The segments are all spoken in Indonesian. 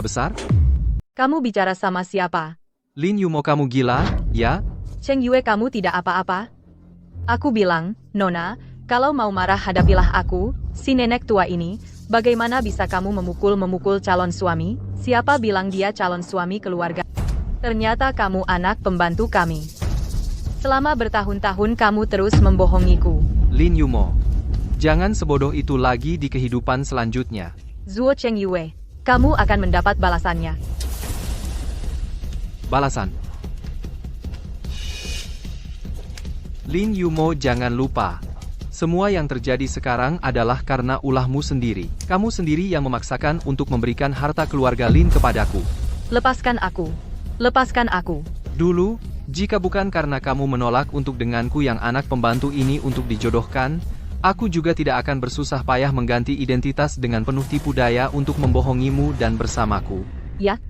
besar? Kamu bicara sama siapa? Lin Yumo, kamu gila, ya? Cheng Yue, kamu tidak apa-apa? Aku bilang, Nona, kalau mau marah hadapilah aku, si nenek tua ini. Bagaimana bisa kamu memukul-memukul calon suami? Siapa bilang dia calon suami keluarga? Ternyata kamu anak pembantu kami. Selama bertahun-tahun kamu terus membohongiku. Lin Yumo, jangan sebodoh itu lagi di kehidupan selanjutnya. Zuo Cheng Yue, kamu akan mendapat balasannya. Balasan. Lin Yumo, jangan lupa. Semua yang terjadi sekarang adalah karena ulahmu sendiri. Kamu sendiri yang memaksakan untuk memberikan harta keluarga Lin kepadaku. Lepaskan aku. Lepaskan aku. Dulu, jika bukan karena kamu menolak untuk denganku yang anak pembantu ini untuk dijodohkan, aku juga tidak akan bersusah payah mengganti identitas dengan penuh tipu daya untuk membohongimu dan bersamaku. Ya?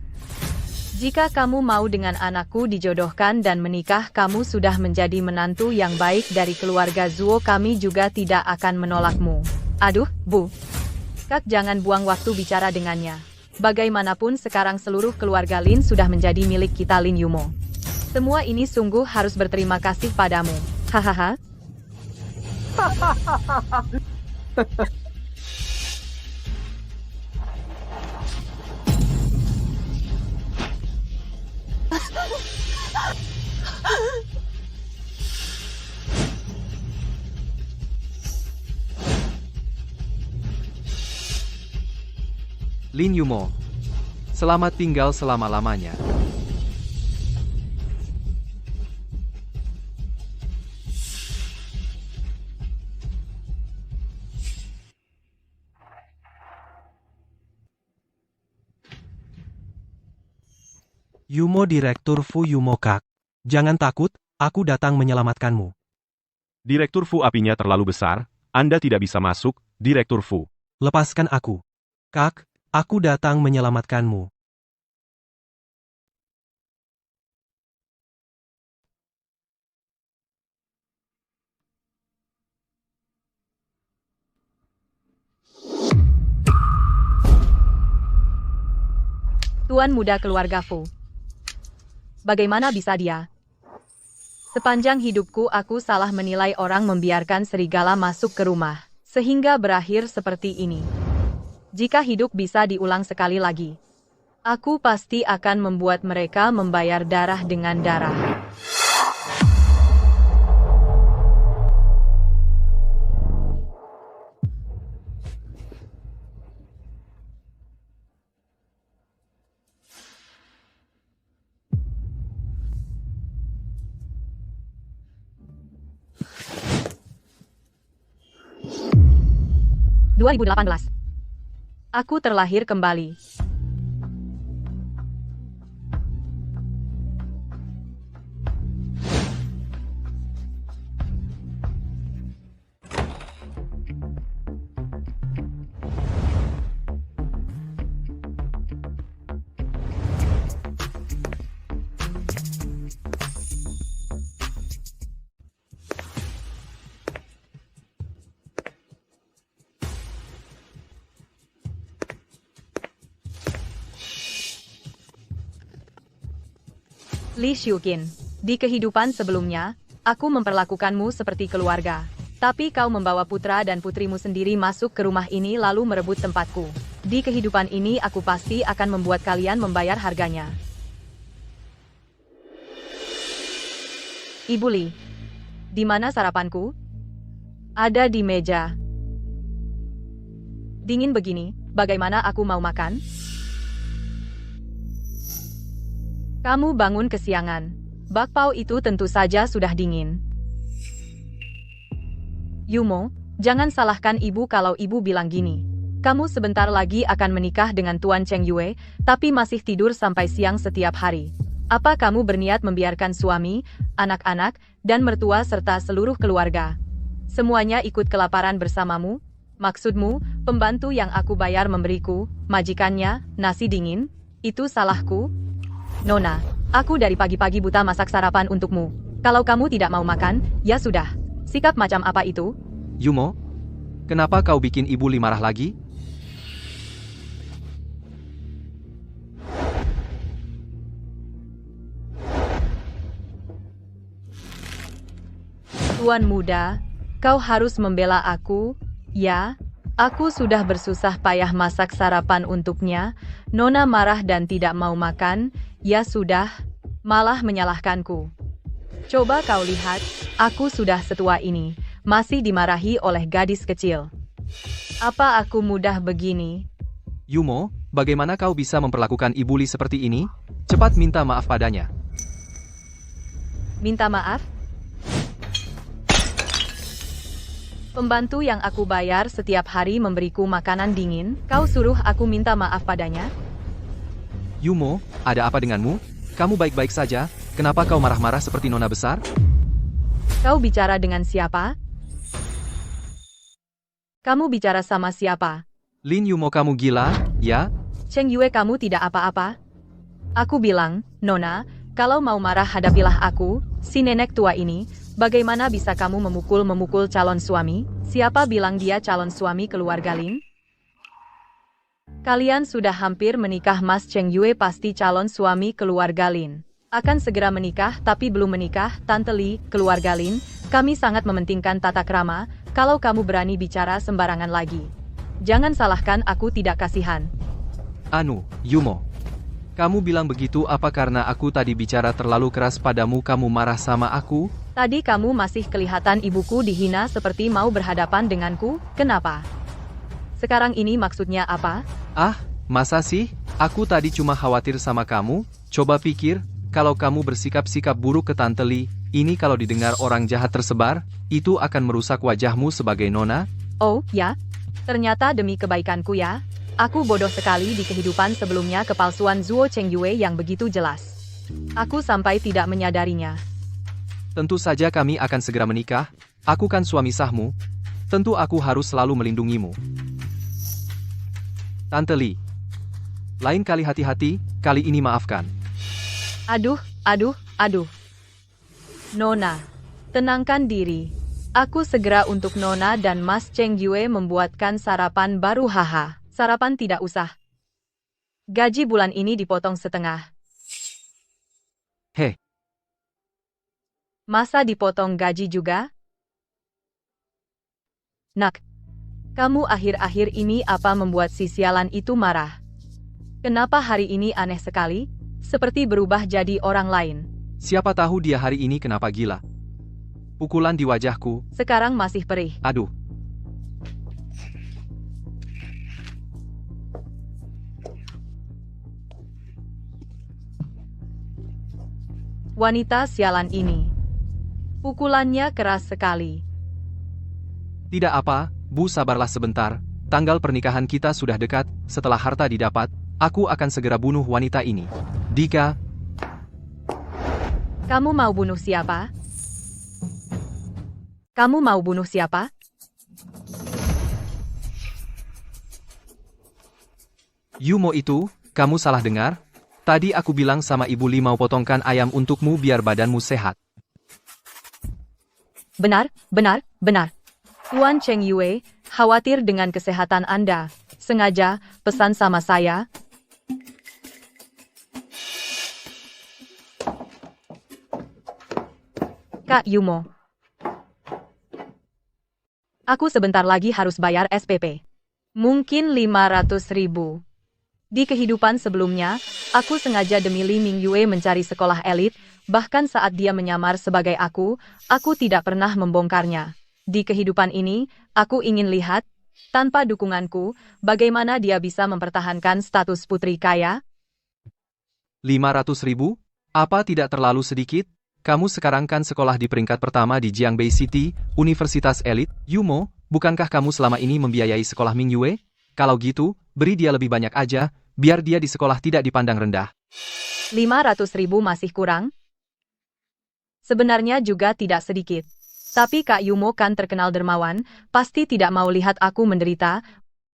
Jika kamu mau dengan anakku dijodohkan dan menikah, kamu sudah menjadi menantu yang baik dari keluarga Zuo. Kami juga tidak akan menolakmu. Aduh, Bu. Kak, jangan buang waktu bicara dengannya. Bagaimanapun sekarang seluruh keluarga Lin sudah menjadi milik kita, Lin Yumo. Semua ini sungguh harus berterima kasih padamu. Hahaha. Lin Yumo, selamat tinggal selama-lamanya. Yumo, Direktur Fu Yumo Kak. Jangan takut, aku datang menyelamatkanmu. Direktur Fu, apinya terlalu besar, Anda tidak bisa masuk, Direktur Fu. Lepaskan aku. Kak, aku datang menyelamatkanmu. Tuan muda keluarga Fu. Bagaimana bisa dia? Sepanjang hidupku aku salah menilai orang membiarkan serigala masuk ke rumah, sehingga berakhir seperti ini. Jika hidup bisa diulang sekali lagi, aku pasti akan membuat mereka membayar darah dengan darah. (2018) Aku terlahir kembali. Li Xiuqin, di kehidupan sebelumnya, aku memperlakukanmu seperti keluarga. Tapi kau membawa putra dan putrimu sendiri masuk ke rumah ini lalu merebut tempatku. Di kehidupan ini aku pasti akan membuat kalian membayar harganya. Ibu Li, di mana sarapanku? Ada di meja. Dingin begini, bagaimana aku mau makan? Kamu bangun kesiangan. Bakpao itu tentu saja sudah dingin. Yumo, jangan salahkan ibu kalau ibu bilang gini. Kamu sebentar lagi akan menikah dengan Tuan Cheng Yue, tapi masih tidur sampai siang setiap hari. Apa kamu berniat membiarkan suami, anak-anak, dan mertua serta seluruh keluarga semuanya ikut kelaparan bersamamu? Maksudmu, pembantu yang aku bayar memberiku, majikannya, nasi dingin? Itu salahku? Nona, aku dari pagi-pagi buta masak sarapan untukmu. Kalau kamu tidak mau makan, ya sudah. Sikap macam apa itu? Yumo, kenapa kau bikin Ibu Li marah lagi? Tuan muda, kau harus membela aku, ya? Aku sudah bersusah payah masak sarapan untuknya. Nona marah dan tidak mau makan. Ya sudah, malah menyalahkanku. Coba kau lihat, aku sudah setua ini, masih dimarahi oleh gadis kecil. Apa aku mudah begini? Yumo, bagaimana kau bisa memperlakukan Ibu Li seperti ini? Cepat minta maaf padanya. Minta maaf? Pembantu yang aku bayar setiap hari memberiku makanan dingin, kau suruh aku minta maaf padanya? Yumo, ada apa denganmu? Kamu baik-baik saja, kenapa kau marah-marah seperti nona besar? Kau bicara dengan siapa? Kamu bicara sama siapa? Lin Yumo, kamu gila, ya? Cheng Yue, kamu tidak apa-apa? Aku bilang, Nona, kalau mau marah hadapilah aku, si nenek tua ini. Bagaimana bisa kamu memukul-memukul calon suami? Siapa bilang dia calon suami keluarga Lin? Kalian sudah hampir menikah. Mas Cheng Yue pasti calon suami keluarga Lin. Akan segera menikah tapi belum menikah. Tante Li, keluarga Lin, kami sangat mementingkan tata krama. Kalau kamu berani bicara sembarangan lagi, jangan salahkan aku tidak kasihan. Yumo. Kamu bilang begitu apa karena aku tadi bicara terlalu keras padamu kamu marah sama aku? Tadi kamu masih kelihatan ibuku dihina seperti mau berhadapan denganku, kenapa? Sekarang ini maksudnya apa? Masa sih? Aku tadi cuma khawatir sama kamu. Coba pikir, kalau kamu bersikap-sikap buruk ke Tante Li, ini kalau didengar orang jahat tersebar, itu akan merusak wajahmu sebagai nona. Oh, ya? Ternyata demi kebaikanku ya. Aku bodoh sekali di kehidupan sebelumnya. Kepalsuan Zuo Cheng Yue yang begitu jelas. Aku sampai tidak menyadarinya. Tentu saja kami akan segera menikah. Aku kan suami sahmu. Tentu aku harus selalu melindungimu. Tante Li. Lain kali hati-hati, kali ini maafkan. Aduh. Nona, tenangkan diri. Aku segera untuk Nona dan Mas Cheng Yue membuatkan sarapan baru. Haha. Sarapan tidak usah. Gaji bulan ini dipotong setengah. Heh. Masa dipotong gaji juga? Nak, kamu akhir-akhir ini apa membuat si sialan itu marah? Kenapa hari ini aneh sekali? Seperti berubah jadi orang lain. Siapa tahu dia hari ini kenapa gila. Pukulan di wajahku. Sekarang masih perih. Aduh. Wanita sialan ini. Pukulannya keras sekali. Tidak apa, Bu, sabarlah sebentar. Tanggal pernikahan kita sudah dekat. Setelah harta didapat, aku akan segera bunuh wanita ini. Dika. Kamu mau bunuh siapa? Kamu mau bunuh siapa? Yumo itu, kamu salah dengar? Tadi aku bilang sama Ibu Li mau potongkan ayam untukmu biar badanmu sehat. Benar. Tuan Cheng Yue, khawatir dengan kesehatan Anda. Sengaja pesan sama saya. Kak Yumo. Aku sebentar lagi harus bayar SPP. Mungkin 500.000. Di kehidupan sebelumnya, aku sengaja demi Li Mingyue mencari sekolah elit, bahkan saat dia menyamar sebagai aku tidak pernah membongkarnya. Di kehidupan ini, aku ingin lihat, tanpa dukunganku, bagaimana dia bisa mempertahankan status putri kaya. 500.000? Apa tidak terlalu sedikit? Kamu sekarang kan sekolah di peringkat pertama di Jiangbei City, universitas elit. Yumo, bukankah kamu selama ini membiayai sekolah Mingyue? Kalau gitu, beri dia lebih banyak aja, biar dia di sekolah tidak dipandang rendah. 500.000 masih kurang? Sebenarnya juga tidak sedikit. Tapi Kak Yumo kan terkenal dermawan, pasti tidak mau lihat aku menderita,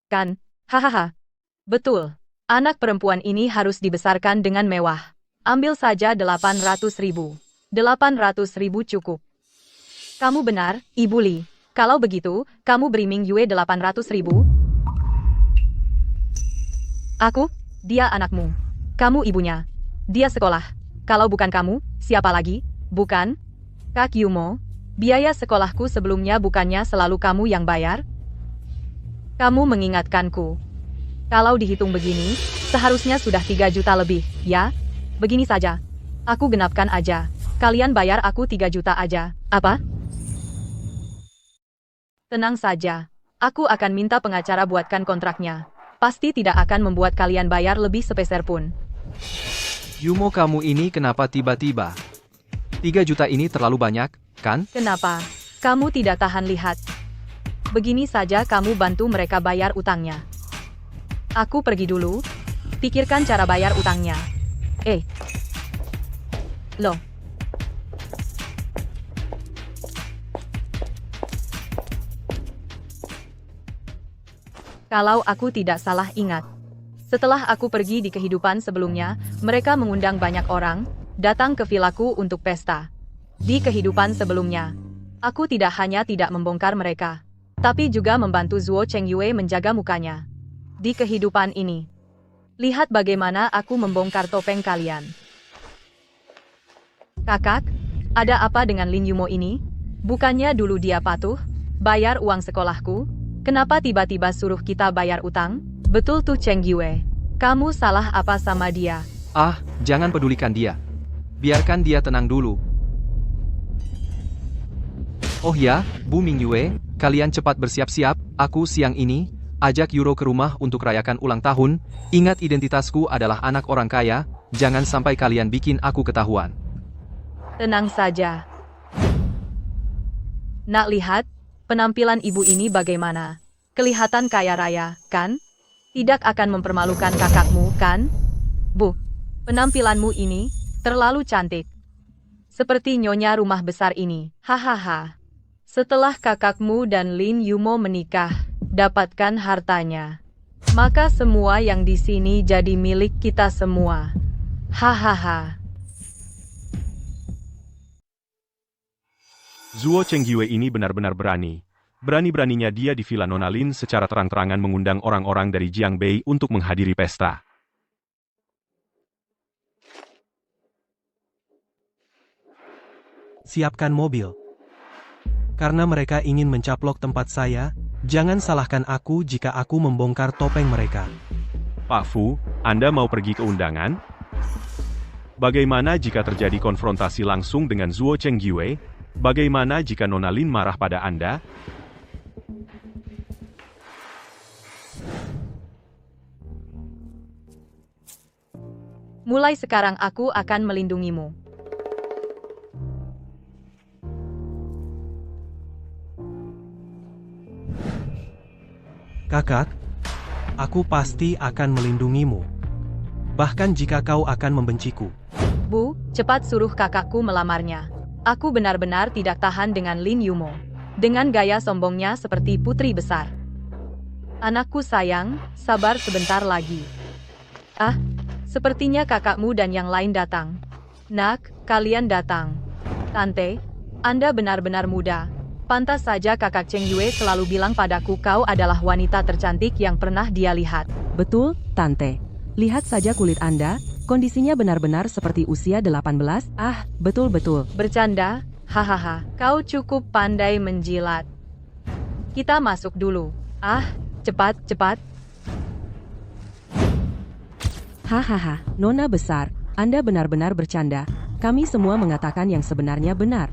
kan? Hahaha. Betul. Anak perempuan ini harus dibesarkan dengan mewah. Ambil saja 800.000. 800.000 cukup. Kamu benar, Ibu Li. Kalau begitu, kamu beri Mingyue 800.000? Aku? Dia anakmu. Kamu ibunya. Dia sekolah. Kalau bukan kamu, siapa lagi? Bukan? Kak Yumo, Biaya sekolahku sebelumnya bukannya selalu kamu yang bayar? Kamu mengingatkanku. Kalau dihitung begini, seharusnya sudah 3 juta lebih, ya? Begini saja. Aku genapkan aja. Kalian bayar aku 3 juta aja. Apa? Tenang saja. Aku akan minta pengacara buatkan kontraknya. Pasti tidak akan membuat kalian bayar lebih sepeser pun. Yumo, kamu ini kenapa tiba-tiba? 3 juta ini terlalu banyak, kan? Kenapa? Kamu tidak tahan lihat. Begini saja kamu bantu mereka bayar utangnya. Aku pergi dulu. Pikirkan cara bayar utangnya. Loh. Kalau aku tidak salah ingat. Setelah aku pergi di kehidupan sebelumnya, mereka mengundang banyak orang, datang ke vilaku untuk pesta. Di kehidupan sebelumnya, aku tidak hanya tidak membongkar mereka, tapi juga membantu Zuo Chengyue menjaga mukanya. Di kehidupan ini, lihat bagaimana aku membongkar topeng kalian. Kakak, ada apa dengan Lin Yumo ini? Bukannya dulu dia patuh, bayar uang sekolahku? Kenapa tiba-tiba suruh kita bayar utang? Betul tuh Chengyue. Kamu salah apa sama dia? Ah, jangan pedulikan dia. Biarkan dia tenang dulu. Oh ya, Bu Mingyue, kalian cepat bersiap-siap, aku siang ini, ajak Yuro ke rumah untuk rayakan ulang tahun, ingat identitasku adalah anak orang kaya, jangan sampai kalian bikin aku ketahuan. Tenang saja. Nak lihat, penampilan ibu ini bagaimana? Kelihatan kaya raya, kan? Tidak akan mempermalukan kakakmu, kan? Bu, penampilanmu ini terlalu cantik. Seperti nyonya rumah besar ini. Hahaha. Setelah kakakmu dan Lin Yumo menikah, dapatkan hartanya. Maka semua yang di sini jadi milik kita semua. Hahaha. Zuo Chengyue ini benar-benar berani. Berani-beraninya dia di Villa Nona Lin secara terang-terangan mengundang orang-orang dari Jiangbei untuk menghadiri pesta. Siapkan mobil. Karena mereka ingin mencaplok tempat saya, jangan salahkan aku jika aku membongkar topeng mereka. Pak Fu, Anda mau pergi ke undangan? Bagaimana jika terjadi konfrontasi langsung dengan Zuo Chengyue? Bagaimana jika Nona Lin marah pada Anda? Mulai sekarang aku akan melindungimu. Kakak, aku pasti akan melindungimu. Bahkan jika kau akan membenciku. Bu, cepat suruh kakakku melamarnya. Aku benar-benar tidak tahan dengan Lin Yumo. Dengan gaya sombongnya seperti putri besar. Anakku sayang, sabar sebentar lagi. Ah, sepertinya kakakmu dan yang lain datang. Nak, kalian datang. Tante, Anda benar-benar muda. Pantas saja kakak Chengyue selalu bilang padaku kau adalah wanita tercantik yang pernah dia lihat. Betul, Tante. Lihat saja kulit Anda, kondisinya benar-benar seperti usia 18. Ah, betul-betul. Bercanda? Hahaha, kau cukup pandai menjilat. Kita masuk dulu. Ah, cepat. Hahaha, Nona besar, Anda benar-benar bercanda. Kami semua mengatakan yang sebenarnya benar.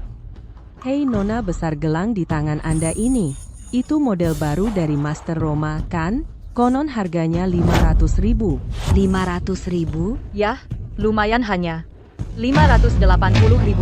Hei Nona besar, gelang di tangan Anda ini. Itu model baru dari Master Roma, kan? Konon harganya 500.000. 500.000? Yah, lumayan hanya. 580.000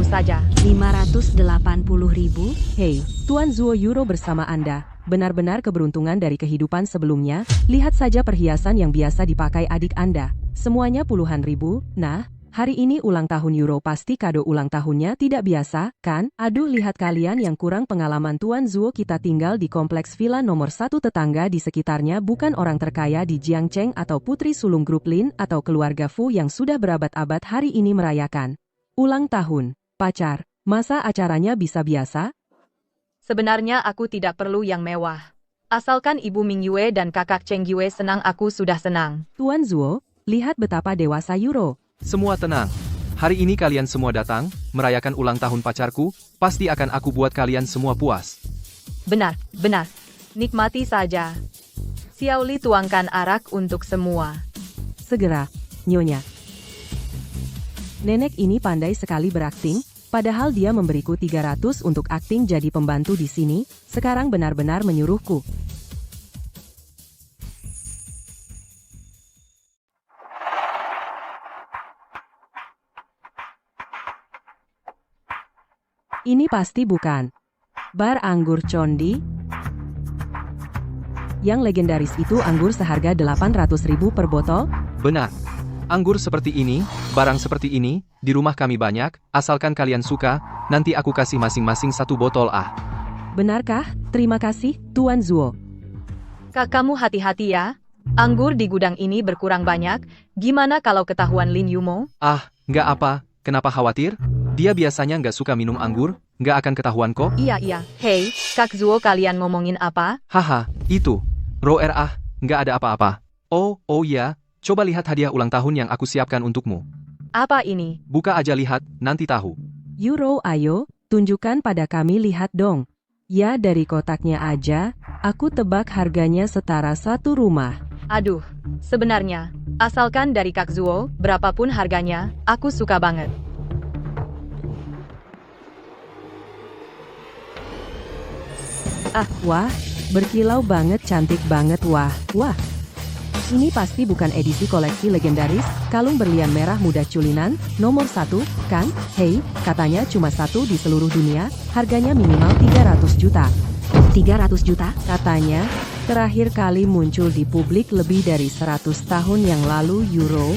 saja. 580.000? Hei, Tuan Zuo Yuro bersama Anda. Benar-benar keberuntungan dari kehidupan sebelumnya. Lihat saja perhiasan yang biasa dipakai adik Anda. Semuanya puluhan ribu. Nah, hari ini ulang tahun Yuro, pasti kado ulang tahunnya tidak biasa, kan? Aduh, lihat kalian yang kurang pengalaman. Tuan Zuo kita tinggal di kompleks villa nomor 1, tetangga di sekitarnya bukan orang terkaya di Jiangcheng atau putri sulung grup Lin atau keluarga Fu yang sudah berabad-abad hari ini merayakan ulang tahun. Pacar, masa acaranya bisa biasa? Sebenarnya aku tidak perlu yang mewah. Asalkan Ibu Mingyue dan kakak Chengyue senang, aku sudah senang. Tuan Zuo, lihat betapa dewasa Yuro. Semua tenang. Hari ini kalian semua datang, merayakan ulang tahun pacarku, pasti akan aku buat kalian semua puas. Benar, benar. Nikmati saja. Xiaoli tuangkan arak untuk semua. Segera, Nyonya. Nenek ini pandai sekali berakting, padahal dia memberiku 300 untuk akting jadi pembantu di sini, sekarang benar-benar menyuruhku. Ini pasti bukan bar anggur Condi. Yang legendaris itu anggur seharga 800.000 per botol? Benar. Anggur seperti ini, barang seperti ini, di rumah kami banyak, asalkan kalian suka, nanti aku kasih masing-masing 1 botol ah. Benarkah? Terima kasih, Tuan Zuo. Kamu hati-hati ya. Anggur di gudang ini berkurang banyak, gimana kalau ketahuan Lin Yumo? Ah, nggak apa, kenapa khawatir? Dia biasanya nggak suka minum anggur, nggak akan ketahuan kok. Iya. Hei, Kak Zuo kalian ngomongin apa? Haha, itu. Roer ah, nggak ada apa-apa. Oh ya, coba lihat hadiah ulang tahun yang aku siapkan untukmu. Apa ini? Buka aja lihat, nanti tahu. Euro, ayo, tunjukkan pada kami lihat dong. Ya dari kotaknya aja, aku tebak harganya setara 1 rumah. Aduh, sebenarnya, asalkan dari Kak Zuo, berapapun harganya, aku suka banget. Wah, berkilau banget, cantik banget, wah. Ini pasti bukan edisi koleksi legendaris, kalung berlian merah muda culinan, nomor 1, kan? Hei, katanya cuma 1 di seluruh dunia, harganya minimal 300 juta. 300 juta? Katanya, terakhir kali muncul di publik lebih dari 100 tahun yang lalu. Euro,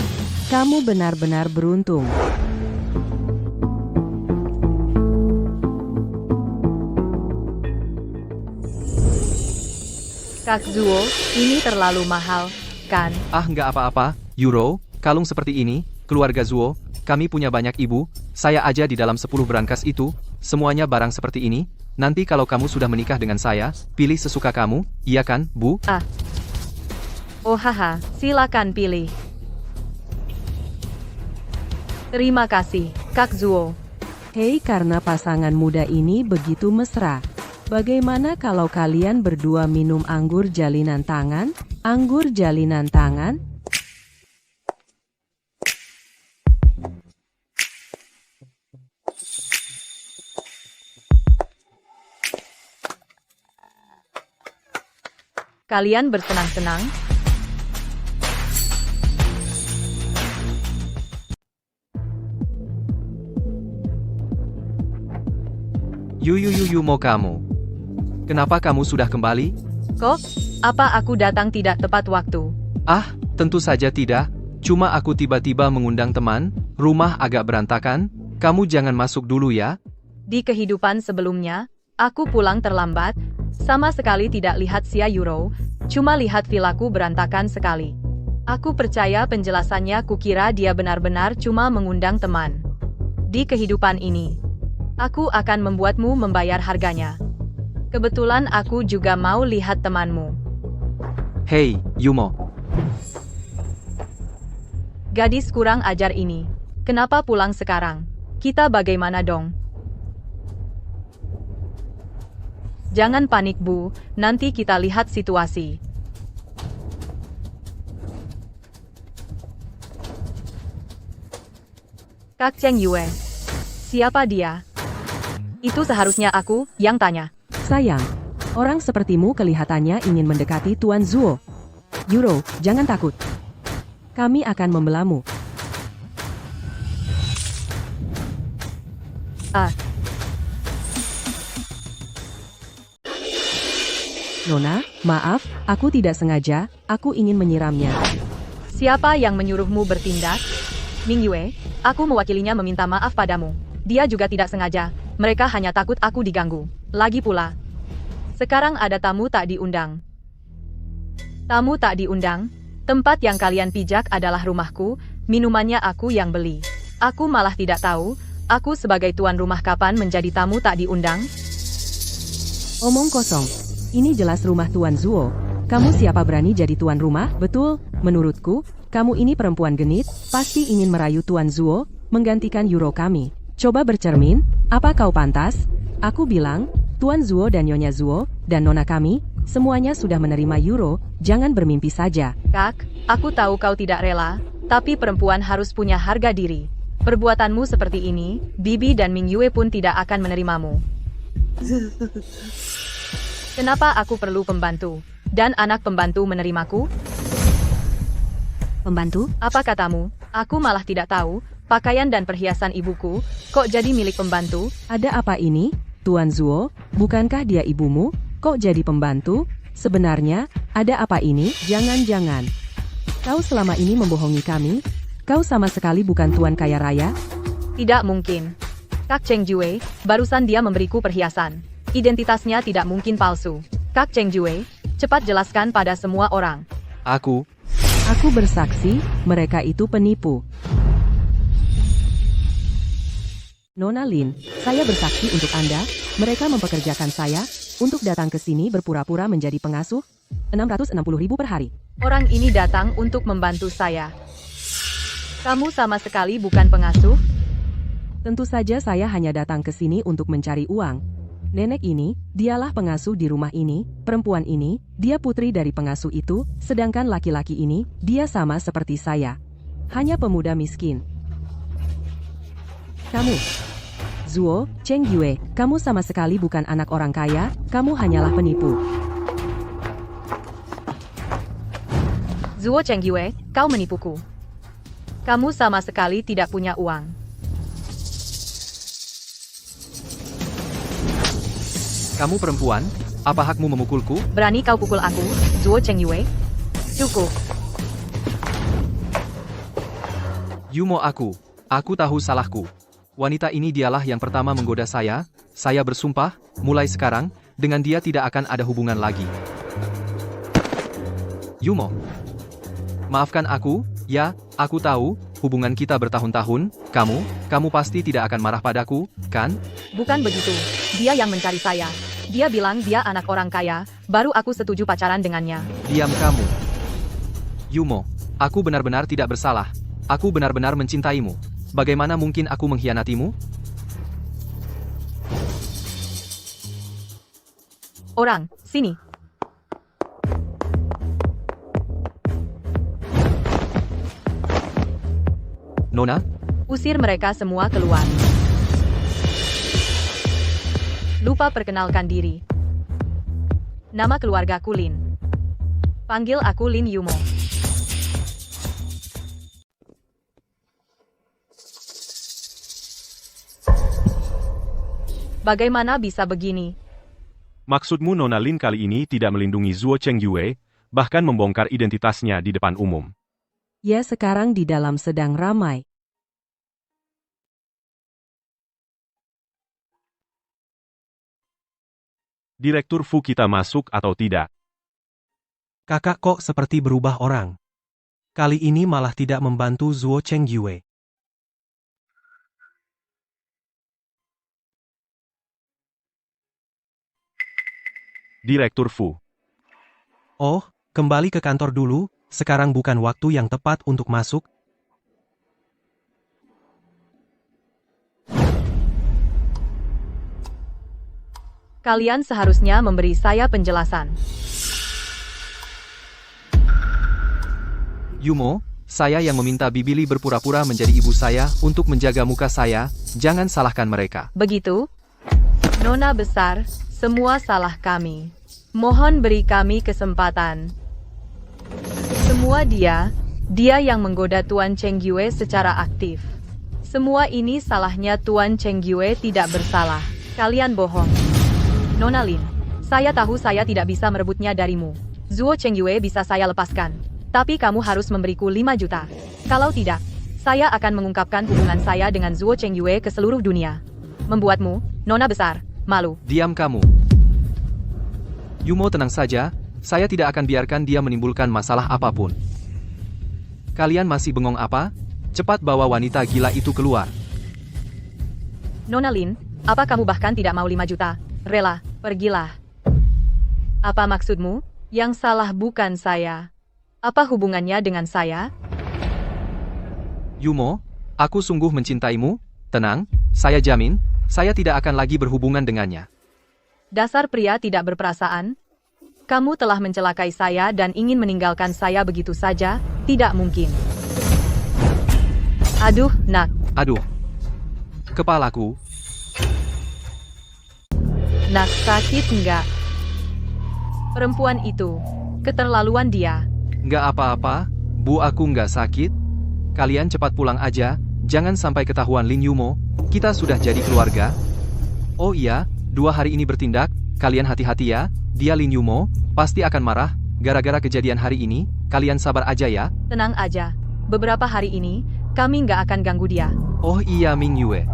kamu benar-benar beruntung. Kak Zuo, ini terlalu mahal, kan? Ah, nggak apa-apa, Euro, kalung seperti ini, keluarga Zuo, kami punya banyak ibu, saya aja di dalam 10 brankas itu, semuanya barang seperti ini, nanti kalau kamu sudah menikah dengan saya, pilih sesuka kamu, iya kan, Bu? Oh haha, silakan pilih. Terima kasih, Kak Zuo. Hei, karena pasangan muda ini begitu mesra. Bagaimana kalau kalian berdua minum anggur jalinan tangan? Anggur jalinan tangan? Kalian bersenang-senang? Yu mau kamu. Kenapa kamu sudah kembali? Kok, apa aku datang tidak tepat waktu? Ah, tentu saja tidak. Cuma aku tiba-tiba mengundang teman, rumah agak berantakan, kamu jangan masuk dulu ya. Di kehidupan sebelumnya, aku pulang terlambat, sama sekali tidak lihat Xia Euro, cuma lihat vilaku berantakan sekali. Aku percaya penjelasannya, kukira dia benar-benar cuma mengundang teman. Di kehidupan ini, aku akan membuatmu membayar harganya. Kebetulan aku juga mau lihat temanmu. Hei, Yumo. Gadis kurang ajar ini. Kenapa pulang sekarang? Kita bagaimana dong? Jangan panik Bu, nanti kita lihat situasi. Kak Cheng Yue. Siapa dia? Itu seharusnya aku yang tanya. Sayang, orang sepertimu kelihatannya ingin mendekati Tuan Zuo. Euro, jangan takut. Kami akan membelamu. Nona, maaf, aku tidak sengaja, aku ingin menyiramnya. Siapa yang menyuruhmu bertindak? Ming Yue, aku mewakilinya meminta maaf padamu. Dia juga tidak sengaja, mereka hanya takut aku diganggu. Lagi pula, sekarang ada tamu tak diundang. Tamu tak diundang? Tempat yang kalian pijak adalah rumahku, minumannya aku yang beli. Aku malah tidak tahu, aku sebagai tuan rumah kapan menjadi tamu tak diundang? Omong kosong. Ini jelas rumah Tuan Zuo. Kamu siapa berani jadi tuan rumah? Betul, menurutku, kamu ini perempuan genit, pasti ingin merayu Tuan Zuo. menggantikan euro kami. Coba bercermin, apa kau pantas? Aku bilang, Tuan Zuo dan Nyonya Zuo, dan nona kami, semuanya sudah menerima euro, jangan bermimpi saja. Kak, aku tahu kau tidak rela, tapi perempuan harus punya harga diri. Perbuatanmu seperti ini, Bibi dan Ming Yue pun tidak akan menerimamu. Kenapa aku perlu pembantu? Dan anak pembantu menerimaku? Pembantu? Apa katamu? Aku malah tidak tahu, pakaian dan perhiasan ibuku, kok jadi milik pembantu? Ada apa ini? Tuan Zuo, bukankah dia ibumu? Kok jadi pembantu? Sebenarnya, ada apa ini? Jangan-jangan. Kau selama ini membohongi kami? Kau sama sekali bukan tuan kaya raya? Tidak mungkin. Kak Cheng Jue, barusan dia memberiku perhiasan. Identitasnya tidak mungkin palsu. Kak Cheng Jue, cepat jelaskan pada semua orang. Aku bersaksi, mereka itu penipu. Nona Lin, saya bersaksi untuk Anda, mereka mempekerjakan saya, untuk datang ke sini berpura-pura menjadi pengasuh, 660.000 per hari. Orang ini datang untuk membantu saya. Kamu sama sekali bukan pengasuh? Tentu saja saya hanya datang ke sini untuk mencari uang. Nenek ini, dialah pengasuh di rumah ini, perempuan ini, dia putri dari pengasuh itu, sedangkan laki-laki ini, dia sama seperti saya. Hanya pemuda miskin. Kamu, Zuo, Cheng Yue, kamu sama sekali bukan anak orang kaya, kamu hanyalah penipu. Zuo Cheng Yue, kau menipuku. Kamu sama sekali tidak punya uang. Kamu perempuan, apa hakmu memukulku? Berani kau pukul aku, Zuo Cheng Yue? Cukup. Yumo aku tahu salahku. Wanita ini dialah yang pertama menggoda saya bersumpah, mulai sekarang, dengan dia tidak akan ada hubungan lagi. Yumo. Maafkan aku, ya, aku tahu, hubungan kita bertahun-tahun, kamu pasti tidak akan marah padaku, kan? Bukan begitu, dia yang mencari saya. Dia bilang dia anak orang kaya, baru aku setuju pacaran dengannya. Diam kamu. Yumo, aku benar-benar tidak bersalah. Aku benar-benar mencintaimu. Bagaimana mungkin aku mengkhianatimu? Orang, sini. Nona, Usir mereka semua keluar. Lupa perkenalkan diri. Nama keluargaku Lin. Panggil aku Lin Yumo. Bagaimana bisa begini? Maksudmu Nona Lin kali ini tidak melindungi Zuo Cheng Yue, bahkan membongkar identitasnya di depan umum. Ya sekarang di dalam sedang ramai. Direktur Fu kita masuk atau tidak? Kakak kok seperti berubah orang. Kali ini malah tidak membantu Zuo Cheng Yue. Direktur Fu. Oh, kembali ke kantor dulu, sekarang bukan waktu yang tepat untuk masuk. Kalian seharusnya memberi saya penjelasan. Yumo, saya yang meminta Bibili berpura-pura menjadi ibu saya untuk menjaga muka saya, jangan salahkan mereka. Begitu? Nona besar, semua salah kami. Mohon beri kami kesempatan. Semua dia yang menggoda Tuan Cheng Yue secara aktif. Semua ini salahnya Tuan Cheng Yue tidak bersalah. Kalian bohong. Nona Lin, saya tahu saya tidak bisa merebutnya darimu. Zuo Cheng Yue bisa saya lepaskan. Tapi kamu harus memberiku 5 juta. Kalau tidak, saya akan mengungkapkan hubungan saya dengan Zuo Cheng Yue ke seluruh dunia. Membuatmu, Nona besar, malu. Diam kamu. Yumo tenang saja, saya tidak akan biarkan dia menimbulkan masalah apapun. Kalian masih bengong apa? Cepat bawa wanita gila itu keluar. Nona Lin, apa kamu bahkan tidak mau 5 juta? Rela, pergilah. Apa maksudmu? Yang salah bukan saya. Apa hubungannya dengan saya? Yumo, Aku sungguh mencintaimu. Tenang, saya jamin, saya tidak akan lagi berhubungan dengannya. Dasar pria tidak berperasaan. Kamu telah mencelakai saya dan ingin meninggalkan saya begitu saja, tidak mungkin. Aduh, nak. Aduh. Kepalaku. Nak, sakit enggak? Perempuan itu, keterlaluan dia. Nggak apa-apa, Bu, aku nggak sakit. Kalian cepat pulang aja, jangan sampai ketahuan Lin Yumo, kita sudah jadi keluarga. Oh iya, 2 hari ini bertindak, kalian hati-hati ya, dia Lin Yumo, pasti akan marah, gara-gara kejadian hari ini, kalian sabar aja ya. Tenang aja, beberapa hari ini, kami nggak akan ganggu dia. Oh iya Ming Yue.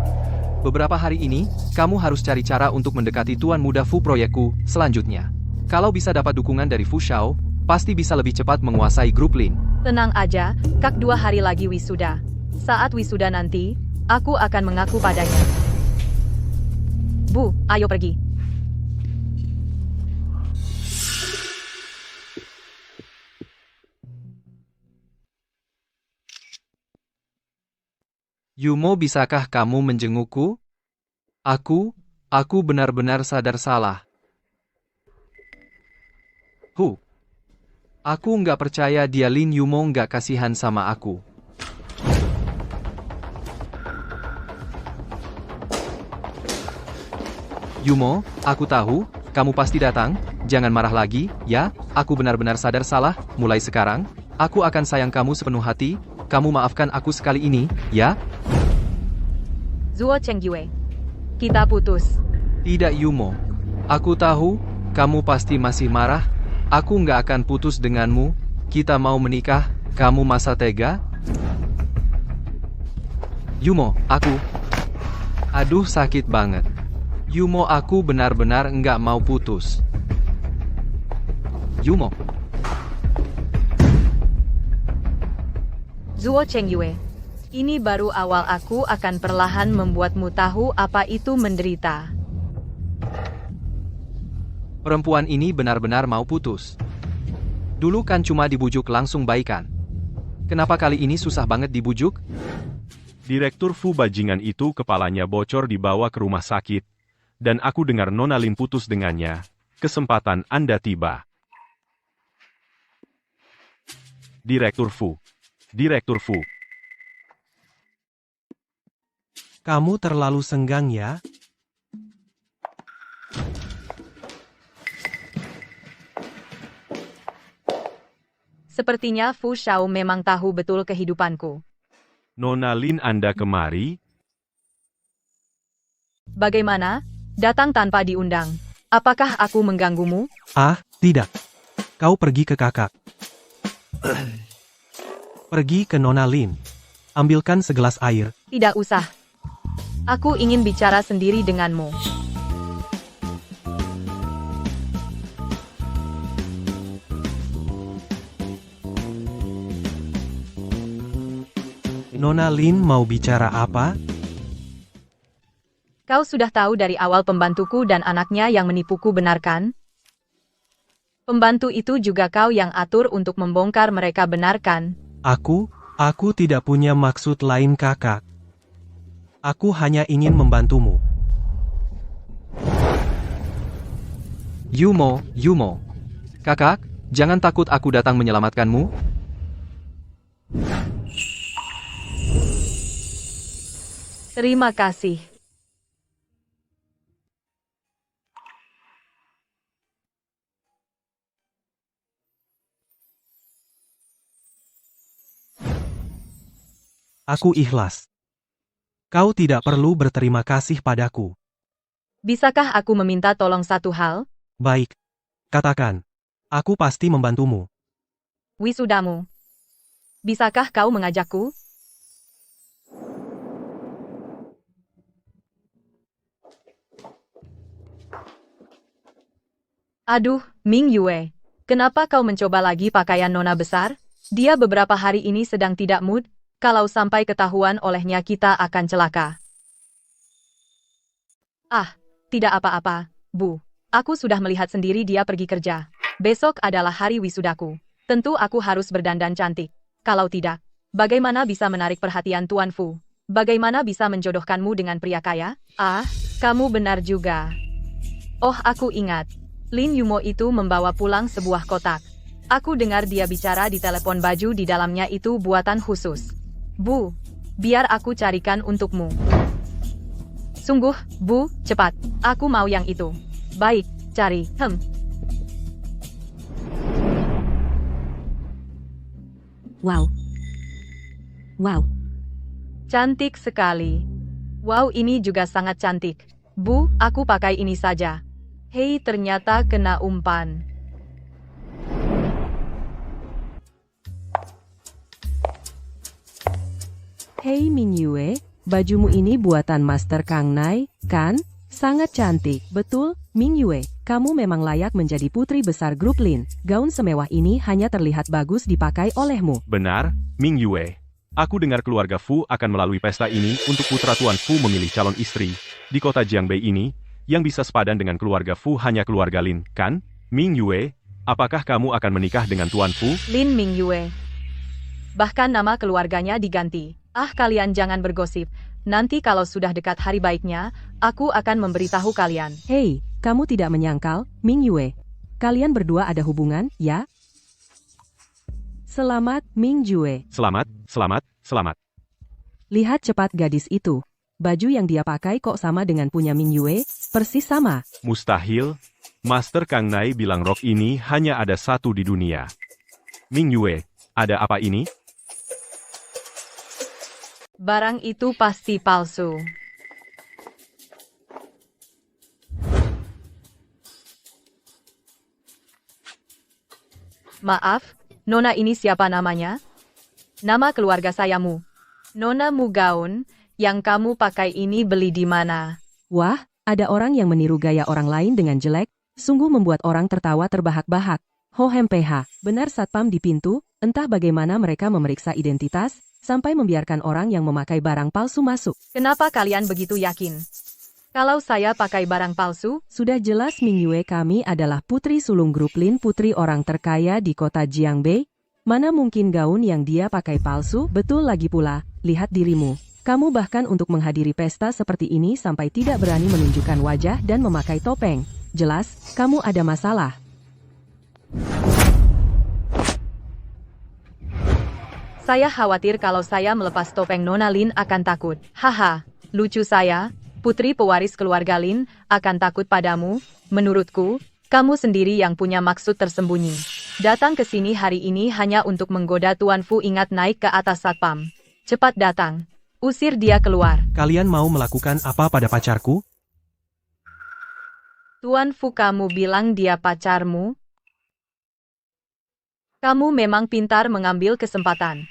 Beberapa hari ini, kamu harus cari cara untuk mendekati Tuan Muda Fu proyekku, selanjutnya. Kalau bisa dapat dukungan dari Fu Shao, pasti bisa lebih cepat menguasai grup Lin. Tenang aja, Kak 2 hari lagi wisuda. Saat wisuda nanti, aku akan mengaku padanya. Bu, ayo pergi. Yumo, bisakah kamu menjengukku? Aku benar-benar sadar salah. Aku nggak percaya dia Lin Yumo nggak kasihan sama aku. Yumo, aku tahu, kamu pasti datang, jangan marah lagi, ya, aku benar-benar sadar salah, mulai sekarang, aku akan sayang kamu sepenuh hati, kamu maafkan aku sekali ini, ya? Zuo Chengyue. Kita putus. Tidak Yumo. Aku tahu, kamu pasti masih marah, aku nggak akan putus denganmu, kita mau menikah, kamu masa tega? Yumo, aduh sakit banget. Yumo, aku benar-benar nggak mau putus. Yumo. Zuo Chengyue. Ini baru awal, aku akan perlahan membuatmu tahu apa itu menderita. Perempuan ini benar-benar mau putus. Dulu kan cuma dibujuk langsung baikan. Kenapa kali ini susah banget dibujuk? Direktur Fu bajingan itu kepalanya bocor dibawa ke rumah sakit. Dan aku dengar Nona Lin putus dengannya. Kesempatan Anda tiba. Direktur Fu. Direktur Fu. Kamu terlalu senggang ya? Sepertinya Fu Shao memang tahu betul kehidupanku. Nona Lin, Anda kemari? Bagaimana? Datang tanpa diundang. Apakah aku mengganggumu? Ah, tidak. Kau pergi ke kakak. Pergi ke Nona Lin. Ambilkan segelas air. Tidak usah. Aku ingin bicara sendiri denganmu. Nona Lin mau bicara apa? Kau sudah tahu dari awal pembantuku dan anaknya yang menipuku, benar kan? Pembantu itu juga kau yang atur untuk membongkar mereka, benar kan? Aku tidak punya maksud lain kakak. Aku hanya ingin membantumu. Yumo. Kakak, jangan takut aku datang menyelamatkanmu. Terima kasih. Aku ikhlas. Kau tidak perlu berterima kasih padaku. Bisakah aku meminta tolong satu hal? Baik. Katakan. Aku pasti membantumu. Wisudamu. Bisakah kau mengajakku? Aduh, Ming Yue. Kenapa kau mencoba lagi pakaian nona besar? Dia beberapa hari ini sedang tidak mood. Kalau sampai ketahuan olehnya kita akan celaka. Ah, tidak apa-apa, Bu. Aku sudah melihat sendiri dia pergi kerja. Besok adalah hari wisudaku. Tentu aku harus berdandan cantik. Kalau tidak, bagaimana bisa menarik perhatian Tuan Fu? Bagaimana bisa menjodohkanmu dengan pria kaya? Ah, kamu benar juga. Oh, aku ingat. Lin Yumo itu membawa pulang sebuah kotak. Aku dengar dia bicara di telepon, baju di dalamnya itu buatan khusus. Bu, biar aku carikan untukmu. Sungguh, Bu, cepat. Aku mau yang itu. Baik, cari. Wow. Wow. Cantik sekali. Wow, ini juga sangat cantik. Bu, aku pakai ini saja. Hei, ternyata kena umpan. Hei Ming Yue, bajumu ini buatan Master Kang Nai, kan? Sangat cantik. Betul, Ming Yue. Kamu memang layak menjadi putri besar grup Lin. Gaun semewah ini hanya terlihat bagus dipakai olehmu. Benar, Ming Yue. Aku dengar keluarga Fu akan melalui pesta ini untuk putra Tuan Fu memilih calon istri di kota Jiangbei ini, yang bisa sepadan dengan keluarga Fu hanya keluarga Lin, kan? Ming Yue, apakah kamu akan menikah dengan Tuan Fu? Lin Ming Yue. Bahkan nama keluarganya diganti. Ah, kalian jangan bergosip. Nanti kalau sudah dekat hari baiknya, aku akan memberitahu kalian. Hei, kamu tidak menyangkal, Ming Yue. Kalian berdua ada hubungan, ya? Selamat, Ming Yue. Selamat, selamat, selamat. Lihat cepat gadis itu. Baju yang dia pakai kok sama dengan punya Ming Yue? Persis sama. Mustahil. Master Kang Nai bilang rok ini hanya ada satu di dunia. Ming Yue, ada apa ini? Barang itu pasti palsu. Maaf, Nona, ini siapa namanya? Nama keluarga saya Mu. Nona Mu, gaun yang kamu pakai ini beli di mana? Wah, ada orang yang meniru gaya orang lain dengan jelek, sungguh membuat orang tertawa terbahak-bahak. Hohem PH, benar satpam di pintu, entah bagaimana mereka memeriksa identitas, sampai membiarkan orang yang memakai barang palsu masuk. Kenapa kalian begitu yakin? Kalau saya pakai barang palsu? Sudah jelas Ming Yue, kami adalah putri sulung grup Lin, putri orang terkaya di kota Jiangbei. Mana mungkin gaun yang dia pakai palsu? Betul lagi pula, lihat dirimu. Kamu bahkan untuk menghadiri pesta seperti ini sampai tidak berani menunjukkan wajah dan memakai topeng. Jelas, kamu ada masalah. Saya khawatir kalau saya melepas topeng Nona Lin akan takut. Haha, lucu saya. Putri pewaris keluarga Lin akan takut padamu. Menurutku, kamu sendiri yang punya maksud tersembunyi. Datang ke sini hari ini hanya untuk menggoda Tuan Fu. Ingat, naik ke atas satpam. Cepat datang. Usir dia keluar. Kalian mau melakukan apa pada pacarku? Tuan Fu, kamu bilang dia pacarmu? Kamu memang pintar mengambil kesempatan.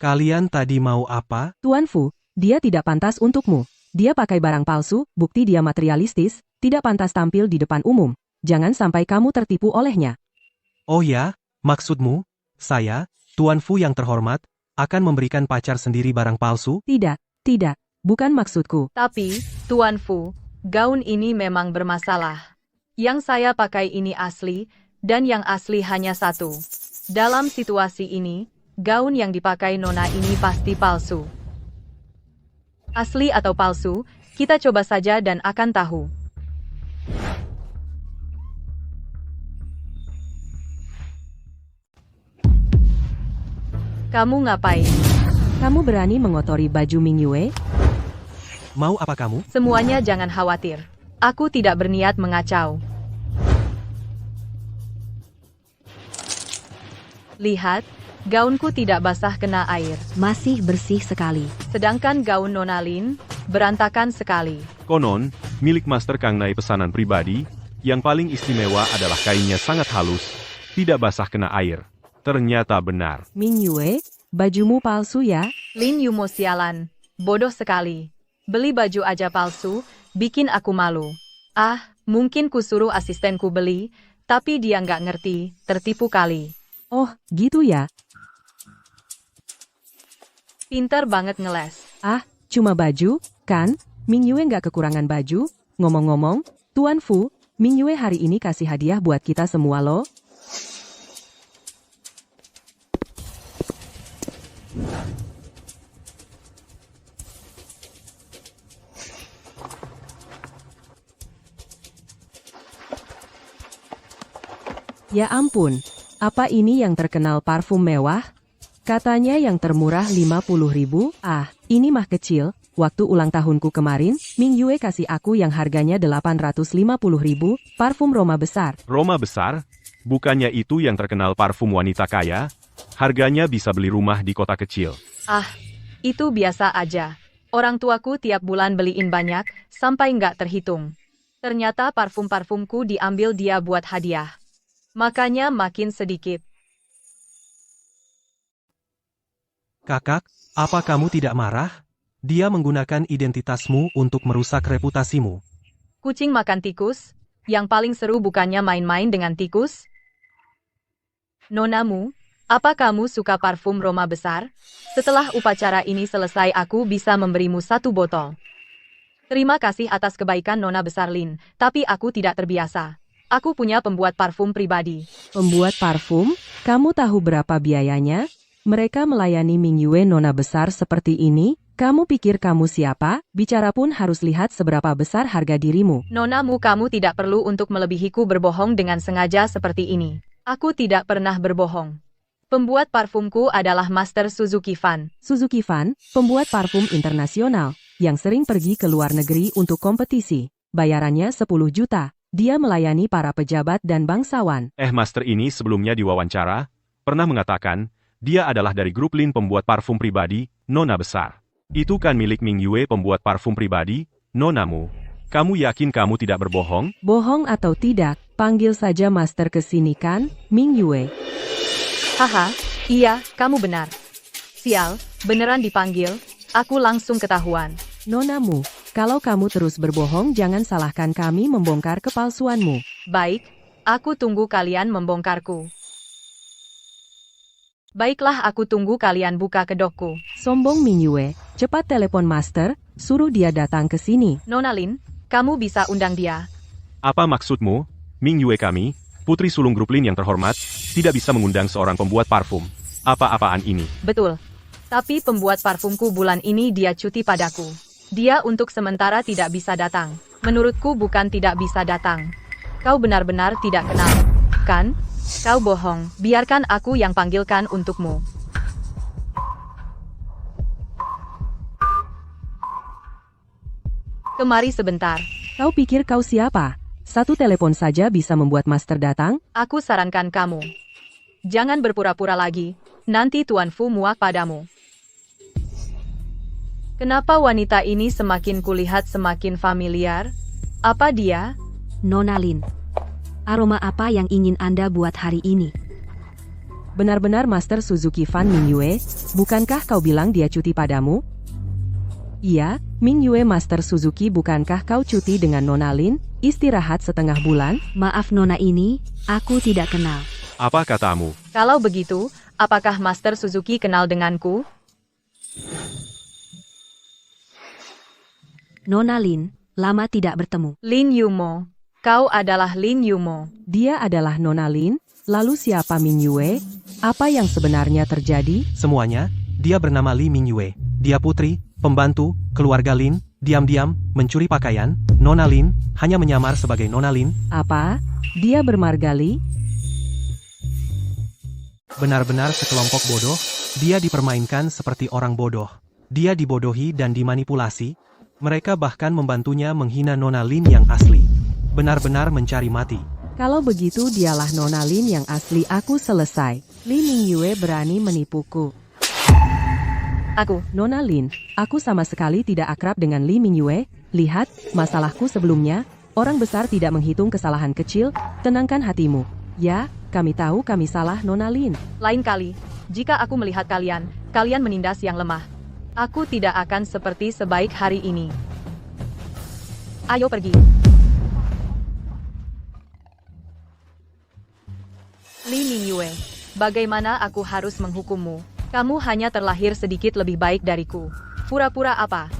Kalian tadi mau apa? Tuan Fu, dia tidak pantas untukmu. Dia pakai barang palsu, bukti dia materialistis, tidak pantas tampil di depan umum. Jangan sampai kamu tertipu olehnya. Oh ya, maksudmu, saya, Tuan Fu yang terhormat, akan memberikan pacar sendiri barang palsu? Tidak, bukan maksudku. Tapi, Tuan Fu, gaun ini memang bermasalah. Yang saya pakai ini asli, dan yang asli hanya satu. Dalam situasi ini, gaun yang dipakai Nona ini pasti palsu. Asli atau palsu, kita coba saja dan akan tahu. Kamu ngapain? Kamu berani mengotori baju Ming Yue? Mau apa kamu? Semuanya jangan khawatir. Aku tidak berniat mengacau. Lihat, gaunku tidak basah kena air. Masih bersih sekali. Sedangkan gaun Nona Lin, berantakan sekali. Konon, milik Master Kang Nai pesanan pribadi, yang paling istimewa adalah kainnya sangat halus, tidak basah kena air. Ternyata benar. Ming Yue, bajumu palsu ya? Lin Yumo, sialan. Bodoh sekali. Beli baju aja palsu, bikin aku malu. Ah, mungkin ku suruh asistenku beli, tapi dia nggak ngerti, tertipu kali. Oh, gitu ya? Pintar banget ngeles. Ah, cuma baju, kan? Ming Yue nggak kekurangan baju. Ngomong-ngomong, Tuan Fu, Ming Yue hari ini kasih hadiah buat kita semua loh. Ya ampun, apa ini yang terkenal parfum mewah? Katanya yang termurah 50.000, ini mah kecil. Waktu ulang tahunku kemarin, Ming Yue kasih aku yang harganya 850.000, parfum Roma besar. Roma besar? Bukannya itu yang terkenal parfum wanita kaya? Harganya bisa beli rumah di kota kecil. Itu biasa aja. Orang tuaku tiap bulan beliin banyak, sampai nggak terhitung. Ternyata parfum-parfumku diambil dia buat hadiah. Makanya makin sedikit. Kakak, apa kamu tidak marah? Dia menggunakan identitasmu untuk merusak reputasimu. Kucing makan tikus? Yang paling seru bukannya main-main dengan tikus? Nonamu, apa kamu suka parfum Roma besar? Setelah upacara ini selesai aku bisa memberimu 1 botol. Terima kasih atas kebaikan Nona besar Lin, tapi aku tidak terbiasa. Aku punya pembuat parfum pribadi. Pembuat parfum? Kamu tahu berapa biayanya? Mereka melayani Ming Yue nona besar seperti ini? Kamu pikir kamu siapa? Bicara pun harus lihat seberapa besar harga dirimu. Nonamu, kamu tidak perlu untuk melebihiku berbohong dengan sengaja seperti ini. Aku tidak pernah berbohong. Pembuat parfumku adalah Master Suzuki Fan. Suzuki Fan, pembuat parfum internasional, yang sering pergi ke luar negeri untuk kompetisi. Bayarannya 10 juta. Dia melayani para pejabat dan bangsawan. Master ini sebelumnya diwawancara, pernah mengatakan, dia adalah dari grup Lin pembuat parfum pribadi, Nona besar. Itu kan milik Ming Yue pembuat parfum pribadi, Nonamu. Kamu yakin kamu tidak berbohong? Bohong atau tidak, panggil saja Master ke sini kan, Ming Yue. Haha, iya, kamu benar. Sial, beneran dipanggil, aku langsung ketahuan. Nonamu, kalau kamu terus berbohong jangan salahkan kami membongkar kepalsuanmu. Baik, aku tunggu kalian membongkarku. Baiklah, aku tunggu kalian buka kedokku. Sombong Ming Yue, cepat telepon Master, suruh dia datang ke sini. Nona Lin, kamu bisa undang dia. Apa maksudmu? Ming Yue kami, putri sulung grup Lin yang terhormat, tidak bisa mengundang seorang pembuat parfum. Apa-apaan ini? Betul. Tapi pembuat parfumku bulan ini dia cuti padaku. Dia untuk sementara tidak bisa datang. Menurutku bukan tidak bisa datang. Kau benar-benar tidak kenal, kan? Kau bohong, biarkan aku yang panggilkan untukmu. Kemari sebentar. Kau pikir kau siapa? 1 telepon saja bisa membuat Master datang? Aku sarankan kamu. Jangan berpura-pura lagi, nanti Tuan Fu muak padamu. Kenapa wanita ini semakin kulihat semakin familiar? Apa dia? Nona Lin, aroma apa yang ingin Anda buat hari ini? Benar-benar Master Suzuki Fan Ming Yue, bukankah kau bilang dia cuti padamu? Iya, Ming Yue Master Suzuki, bukankah kau cuti dengan Nona Lin, istirahat setengah bulan? Maaf Nona ini, aku tidak kenal. Apa katamu? Kalau begitu, apakah Master Suzuki kenal denganku? Nona Lin, lama tidak bertemu. Lin Yumo. Kau adalah Lin Yumo. Dia adalah Nona Lin, lalu siapa Ming Yue? Apa yang sebenarnya terjadi? Semuanya, dia bernama Li Ming Yue. Dia putri, pembantu, keluarga Lin, diam-diam, mencuri pakaian. Nona Lin, hanya menyamar sebagai Nona Lin. Apa? Dia bermargali? Benar-benar sekelompok bodoh, dia dipermainkan seperti orang bodoh. Dia dibodohi dan dimanipulasi. Mereka bahkan membantunya menghina Nona Lin yang asli. Benar-benar mencari mati. Kalau begitu dialah Nona Lin yang asli. Aku selesai. Li Ming Yue berani menipuku. Nona Lin, aku sama sekali tidak akrab dengan Li Ming Yue. Lihat, masalahku sebelumnya, orang besar tidak menghitung kesalahan kecil. Tenangkan hatimu. Ya, kami tahu kami salah Nona Lin. Lain kali, jika aku melihat kalian, kalian menindas yang lemah. Aku tidak akan seperti sebaik hari ini. Ayo pergi. Li Ming Yue, bagaimana aku harus menghukummu? Kamu hanya terlahir sedikit lebih baik dariku. Pura-pura apa?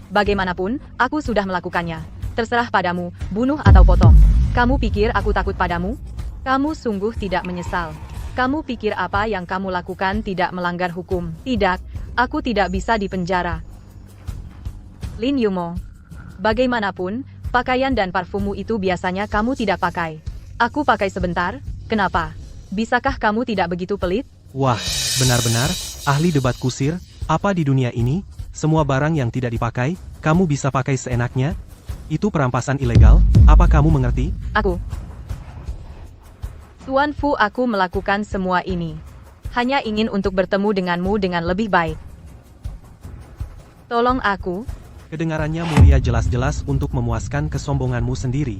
Bagaimanapun, aku sudah melakukannya. Terserah padamu, bunuh atau potong. Kamu pikir aku takut padamu? Kamu sungguh tidak menyesal. Kamu pikir apa yang kamu lakukan tidak melanggar hukum? Tidak, aku tidak bisa dipenjara. Lin Yumo, bagaimanapun, pakaian dan parfummu itu biasanya kamu tidak pakai. Aku pakai sebentar, Kenapa? Bisakah kamu tidak begitu pelit? Wah, benar-benar, ahli debat kusir, apa di dunia ini, semua barang yang tidak dipakai, kamu bisa pakai seenaknya? Itu perampasan ilegal, apa kamu mengerti? Aku. Tuan Fu, aku melakukan semua ini. Hanya ingin untuk bertemu denganmu dengan lebih baik. Tolong aku. Kedengarannya mulia jelas-jelas untuk memuaskan kesombonganmu sendiri.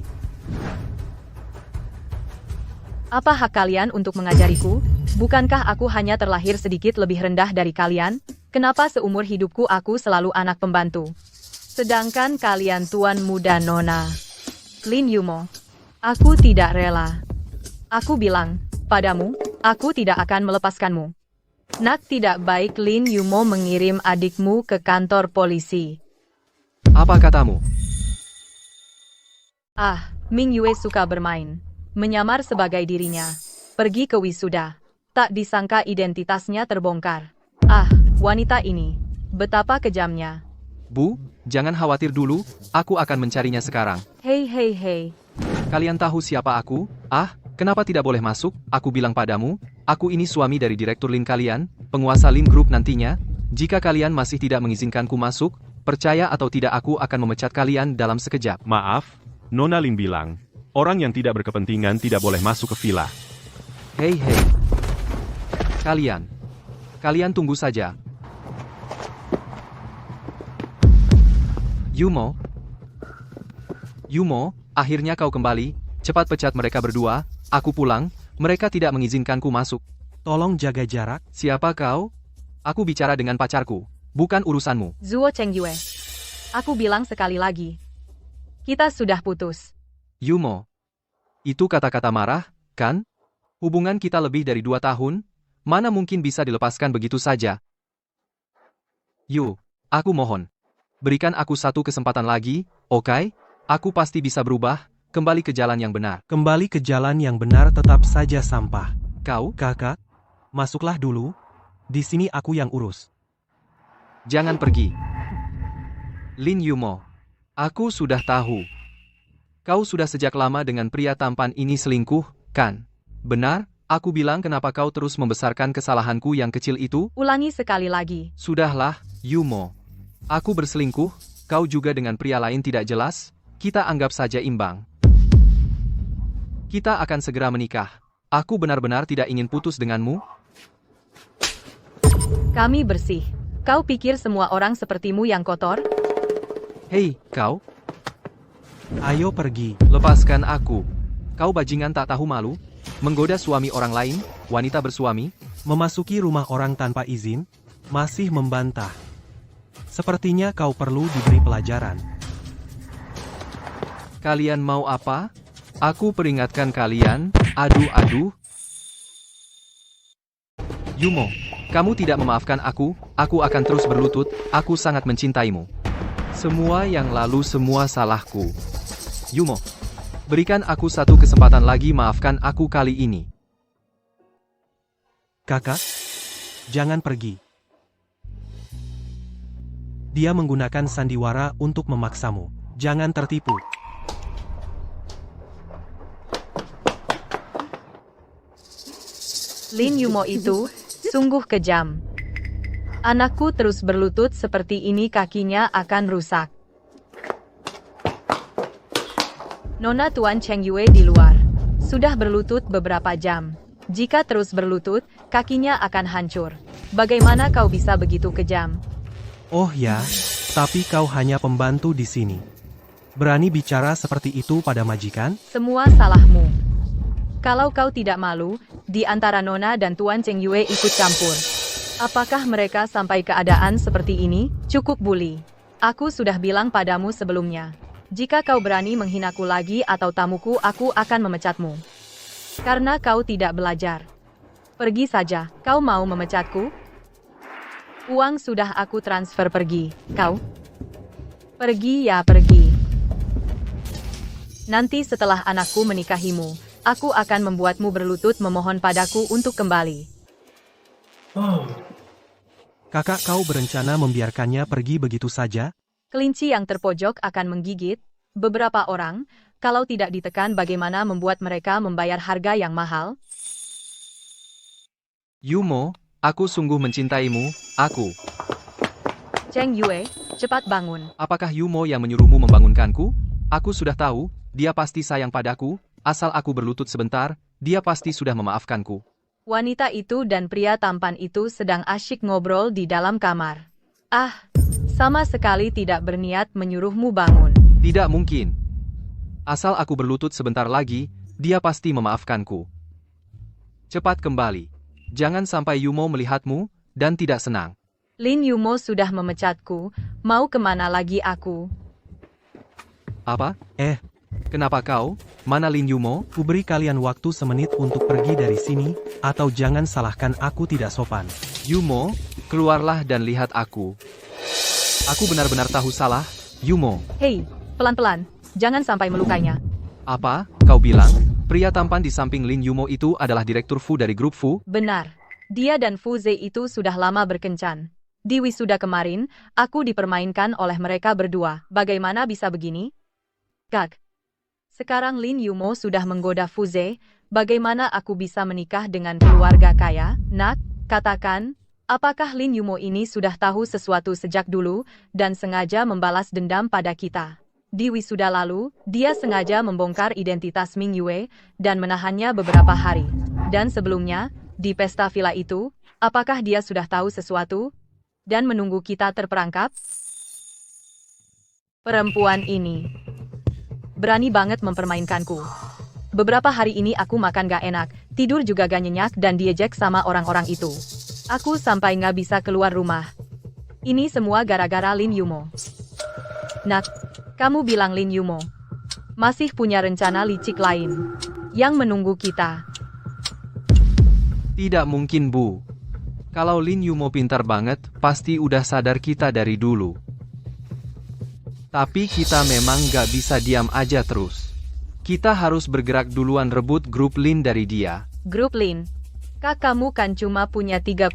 Apa hak kalian untuk mengajariku? Bukankah aku hanya terlahir sedikit lebih rendah dari kalian? Kenapa seumur hidupku aku selalu anak pembantu? Sedangkan kalian tuan muda Nona. Lin Yumo. Aku tidak rela. Aku bilang, padamu, aku tidak akan melepaskanmu. Nak, tidak baik Lin Yumo mengirim adikmu ke kantor polisi. Apa katamu? Ming Yue suka bermain. Menyamar sebagai dirinya. Pergi ke wisuda. Tak disangka identitasnya terbongkar. Wanita ini. Betapa kejamnya. Bu, jangan khawatir dulu, aku akan mencarinya sekarang. Hei. Kalian tahu siapa aku? Kenapa tidak boleh masuk? Aku bilang padamu, aku ini suami dari direktur Lin kalian, penguasa Lin Group nantinya. Jika kalian masih tidak mengizinkanku masuk, percaya atau tidak aku akan memecat kalian dalam sekejap. Maaf, Nona Lin bilang, orang yang tidak berkepentingan tidak boleh masuk ke villa. Hei. Kalian tunggu saja. Yumo, akhirnya kau kembali. Cepat pecat mereka berdua. Aku pulang. Mereka tidak mengizinkanku masuk. Tolong jaga jarak. Siapa kau? Aku bicara dengan pacarku. Bukan urusanmu. Zuo Chengyue. Aku bilang sekali lagi. Kita sudah putus. Yumo. Itu kata-kata marah, kan? Hubungan kita lebih dari 2 tahun. Mana mungkin bisa dilepaskan begitu saja? Aku mohon. Berikan aku satu kesempatan lagi, oke? Aku pasti bisa berubah, kembali ke jalan yang benar. Kembali ke jalan yang benar tetap saja sampah. Kau? Kakak, masuklah dulu. Di sini aku yang urus. Jangan pergi. Lin Yumo. Aku sudah tahu. Kau sudah sejak lama dengan pria tampan ini selingkuh, kan? Benar? Aku bilang kenapa kau terus membesarkan kesalahanku yang kecil itu? Ulangi sekali lagi. Sudahlah, Yumo. Aku berselingkuh, kau juga dengan pria lain tidak jelas, kita anggap saja imbang. Kita akan segera menikah. Aku benar-benar tidak ingin putus denganmu. Kami bersih. Kau pikir semua orang sepertimu yang kotor? Hei, kau. Ayo pergi. Lepaskan aku. Kau bajingan tak tahu malu? Menggoda suami orang lain, wanita bersuami? Memasuki rumah orang tanpa izin, masih membantah. Sepertinya kau perlu diberi pelajaran. Kalian mau apa? Aku peringatkan kalian, aduh. Yumo, kamu tidak memaafkan aku akan terus berlutut, aku sangat mencintaimu. Semua yang lalu semua salahku. Yumo, berikan aku satu kesempatan lagi, maafkan aku kali ini. Kakak, jangan pergi. Dia menggunakan sandiwara untuk memaksamu. Jangan tertipu. Lin Yumo itu sungguh kejam. Anakku terus berlutut seperti ini, kakinya akan rusak. Nona Tuan Chengyue di luar. Sudah berlutut beberapa jam. Jika terus berlutut, kakinya akan hancur. Bagaimana kau bisa begitu kejam? Oh ya, tapi kau hanya pembantu di sini. Berani bicara seperti itu pada majikan? Semua salahmu. Kalau kau tidak malu, di antara Nona dan Tuan Chengyue ikut campur. Apakah mereka sampai keadaan seperti ini? Cukup bully. Aku sudah bilang padamu sebelumnya. Jika kau berani menghinaku lagi atau tamuku, aku akan memecatmu. Karena kau tidak belajar. Pergi saja, kau mau memecatku? Uang sudah aku transfer, pergi. Kau? Pergi ya pergi. Nanti setelah anakku menikahimu, aku akan membuatmu berlutut memohon padaku untuk kembali. Kakak, kau berencana membiarkannya pergi begitu saja? Kelinci yang terpojok akan menggigit. Beberapa orang, kalau tidak ditekan bagaimana membuat mereka membayar harga yang mahal? Yumo, aku sungguh mencintaimu, aku. Cheng Yue, cepat bangun. Apakah Yumo yang menyuruhmu membangunkanku? Aku sudah tahu, dia pasti sayang padaku, asal aku berlutut sebentar, dia pasti sudah memaafkanku. Wanita itu dan pria tampan itu sedang asyik ngobrol di dalam kamar. Ah, sama sekali tidak berniat menyuruhmu bangun. Tidak mungkin. Asal aku berlutut sebentar lagi, dia pasti memaafkanku. Cepat kembali. Jangan sampai Yumo melihatmu, dan tidak senang. Lin Yumo sudah memecatku, mau kemana lagi aku? Apa? Kenapa kau? Mana Lin Yumo? Kuberi kalian waktu semenit untuk pergi dari sini, atau jangan salahkan aku tidak sopan. Yumo, keluarlah dan lihat aku. Aku benar-benar tahu salah, Yumo. Hei, pelan-pelan, jangan sampai melukainya. Apa? Kau bilang? Pria tampan di samping Lin Yumo itu adalah direktur Fu dari grup Fu? Benar. Dia dan Fu Ze itu sudah lama berkencan. Di wisuda kemarin, aku dipermainkan oleh mereka berdua. Bagaimana bisa begini? Kak. Sekarang Lin Yumo sudah menggoda Fu Ze. Bagaimana aku bisa menikah dengan keluarga kaya? Nak, katakan, apakah Lin Yumo ini sudah tahu sesuatu sejak dulu, dan sengaja membalas dendam pada kita? Di wisuda lalu, dia sengaja membongkar identitas Ming Yue, dan menahannya beberapa hari. Dan sebelumnya, di pesta villa itu, apakah dia sudah tahu sesuatu? Dan menunggu kita terperangkap? Perempuan ini berani banget mempermainkanku. Beberapa hari ini aku makan gak enak, tidur juga gak nyenyak dan diejek sama orang-orang itu. Aku sampai gak bisa keluar rumah. Ini semua gara-gara Lin Yumo. Nak, kamu bilang Lin Yumo masih punya rencana licik lain yang menunggu kita. Tidak mungkin, Bu. Kalau Lin Yumo pintar banget, pasti udah sadar kita dari dulu. Tapi kita memang gak bisa diam aja terus. Kita harus bergerak duluan rebut grup Lin dari dia. Grup Lin, kak kamu kan cuma punya 30%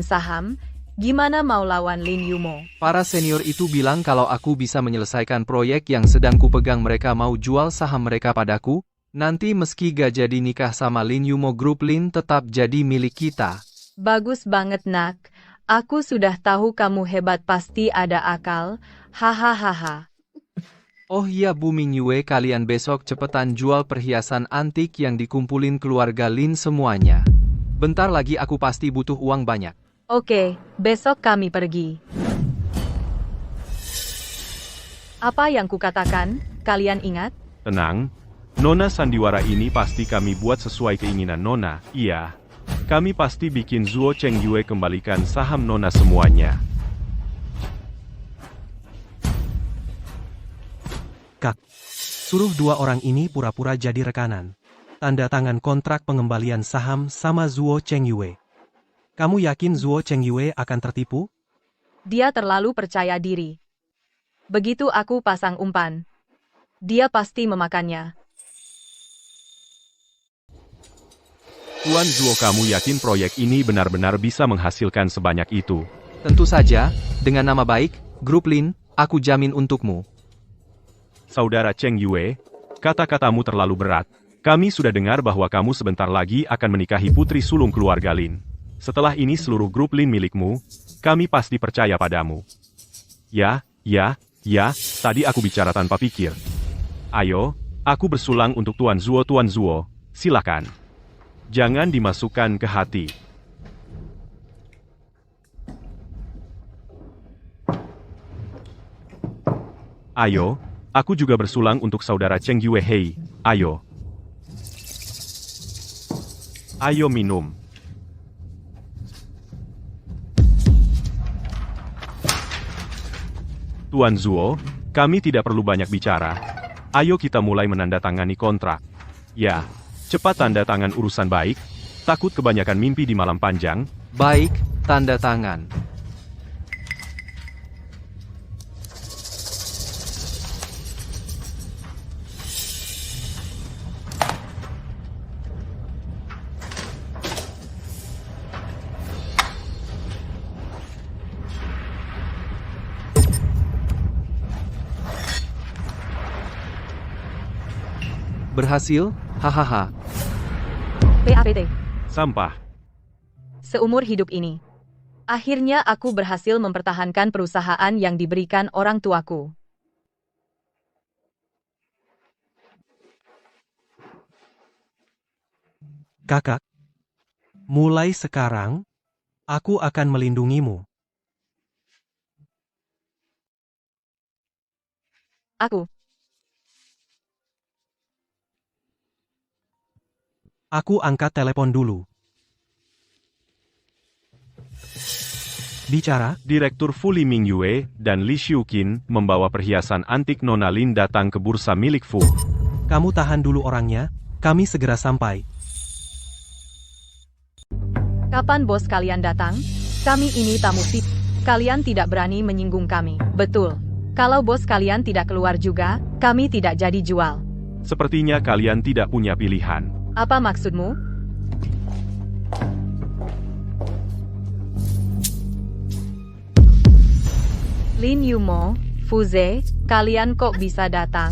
saham, gimana mau lawan Lin Yumo? Para senior itu bilang kalau aku bisa menyelesaikan proyek yang sedang kupegang, mereka mau jual saham mereka padaku. Nanti meski gak jadi nikah sama Lin Yumo, grup Lin tetap jadi milik kita. Bagus banget nak, aku sudah tahu kamu hebat, pasti ada akal, hahaha. Oh iya Bu Ming Yue, kalian besok cepetan jual perhiasan antik yang dikumpulin keluarga Lin semuanya. Bentar lagi aku pasti butuh uang banyak. Oke, besok kami pergi. Apa yang kukatakan, kalian ingat? Tenang, Nona sandiwara ini pasti kami buat sesuai keinginan Nona. Iya, kami pasti bikin Zuo Cheng Yue kembalikan saham Nona semuanya. Kak, suruh dua orang ini pura-pura jadi rekanan. Tanda tangan kontrak pengembalian saham sama Zuo Cheng Yue. Kamu yakin Zuo Cheng Yue akan tertipu? Dia terlalu percaya diri. Begitu aku pasang umpan, dia pasti memakannya. Tuan Zuo, kamu yakin proyek ini benar-benar bisa menghasilkan sebanyak itu? Tentu saja, dengan nama baik, grup Lin, aku jamin untukmu. Saudara Cheng Yue, kata-katamu terlalu berat. Kami sudah dengar bahwa kamu sebentar lagi akan menikahi putri sulung keluarga Lin. Setelah ini seluruh grup Lin milikmu, kami pasti percaya padamu. Ya, tadi aku bicara tanpa pikir. Ayo, aku bersulang untuk Tuan Zuo, silakan. Jangan dimasukkan ke hati. Ayo, aku juga bersulang untuk saudara Cheng Yue. Hei, ayo. Ayo minum. Tuan Zuo, kami tidak perlu banyak bicara. Ayo kita mulai menandatangani kontrak. Ya, cepat tanda tangan urusan baik. Takut kebanyakan mimpi di malam panjang. Baik, tanda tangan. Berhasil? Hahaha. PAPT. Sampah. Seumur hidup ini. Akhirnya aku berhasil mempertahankan perusahaan yang diberikan orang tuaku. Kakak, mulai sekarang, aku akan melindungimu. Aku angkat telepon dulu. Bicara, Direktur Fu Li Mingyue dan Li Xiuqin membawa perhiasan antik Nona Lin datang ke bursa milik Fu. kamu tahan dulu orangnya, kami segera sampai. Kapan bos kalian datang? Kami ini tamu VIP. Kalian tidak berani menyinggung kami. Betul. Kalau bos kalian tidak keluar juga, kami tidak jadi jual. Sepertinya kalian tidak punya pilihan. Apa maksudmu? Lin Yumo, Fuze, kalian kok bisa datang?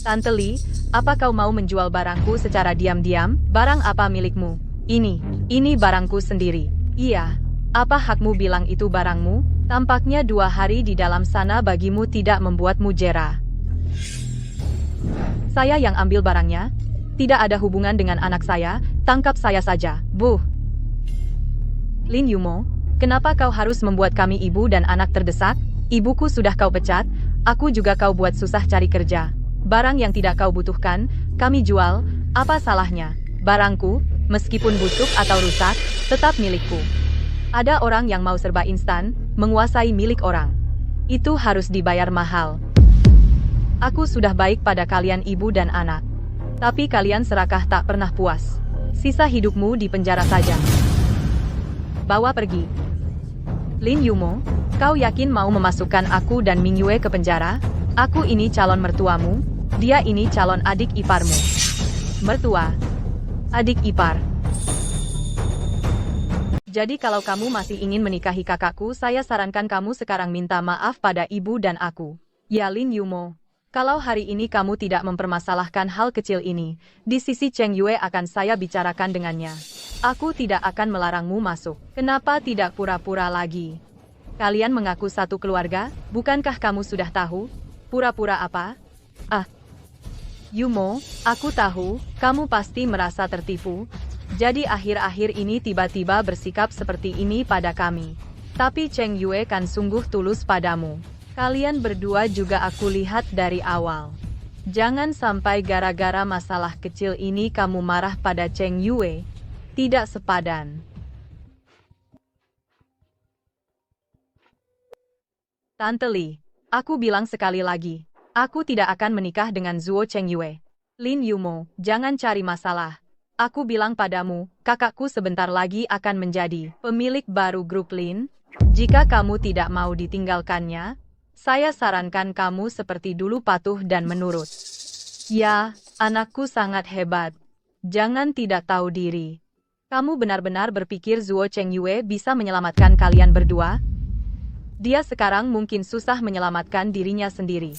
Tante Li, apa kau mau menjual barangku secara diam-diam? Barang apa milikmu? Ini barangku sendiri. Iya. Apa hakmu bilang itu barangmu? Tampaknya 2 hari di dalam sana bagimu tidak membuatmu jera. Saya yang ambil barangnya. Tidak ada hubungan dengan anak saya, tangkap saya saja. Buh. Lin Yumo, kenapa kau harus membuat kami ibu dan anak terdesak? Ibuku sudah kau pecat, aku juga kau buat susah cari kerja. Barang yang tidak kau butuhkan, kami jual, apa salahnya? Barangku, meskipun busuk atau rusak, tetap milikku. Ada orang yang mau serba instan, menguasai milik orang. Itu harus dibayar mahal. Aku sudah baik pada kalian ibu dan anak. Tapi kalian serakah tak pernah puas. Sisa hidupmu di penjara saja. Bawa pergi. Lin Yumo, kau yakin mau memasukkan aku dan Mingyue ke penjara? Aku ini calon mertuamu, dia ini calon adik iparmu. Mertua. Adik ipar. Jadi kalau kamu masih ingin menikahi kakakku, saya sarankan kamu sekarang minta maaf pada ibu dan aku. Ya Lin Yumo. Kalau hari ini kamu tidak mempermasalahkan hal kecil ini, di sisi Cheng Yue akan saya bicarakan dengannya. Aku tidak akan melarangmu masuk. Kenapa tidak pura-pura lagi? Kalian mengaku satu keluarga, bukankah kamu sudah tahu? Pura-pura apa? Yumo, aku tahu, kamu pasti merasa tertipu. Jadi akhir-akhir ini tiba-tiba bersikap seperti ini pada kami. Tapi Cheng Yue kan sungguh tulus padamu. Kalian berdua juga aku lihat dari awal. Jangan sampai gara-gara masalah kecil ini kamu marah pada Cheng Yue. Tidak sepadan. Tante Li, aku bilang sekali lagi, aku tidak akan menikah dengan Zuo Cheng Yue. Lin Yumo, jangan cari masalah. Aku bilang padamu, kakakku sebentar lagi akan menjadi pemilik baru grup Lin. Jika kamu tidak mau ditinggalkannya, saya sarankan kamu seperti dulu patuh dan menurut. Ya, anakku sangat hebat. Jangan tidak tahu diri. Kamu benar-benar berpikir Zuo Cheng Yue bisa menyelamatkan kalian berdua? Dia sekarang mungkin susah menyelamatkan dirinya sendiri.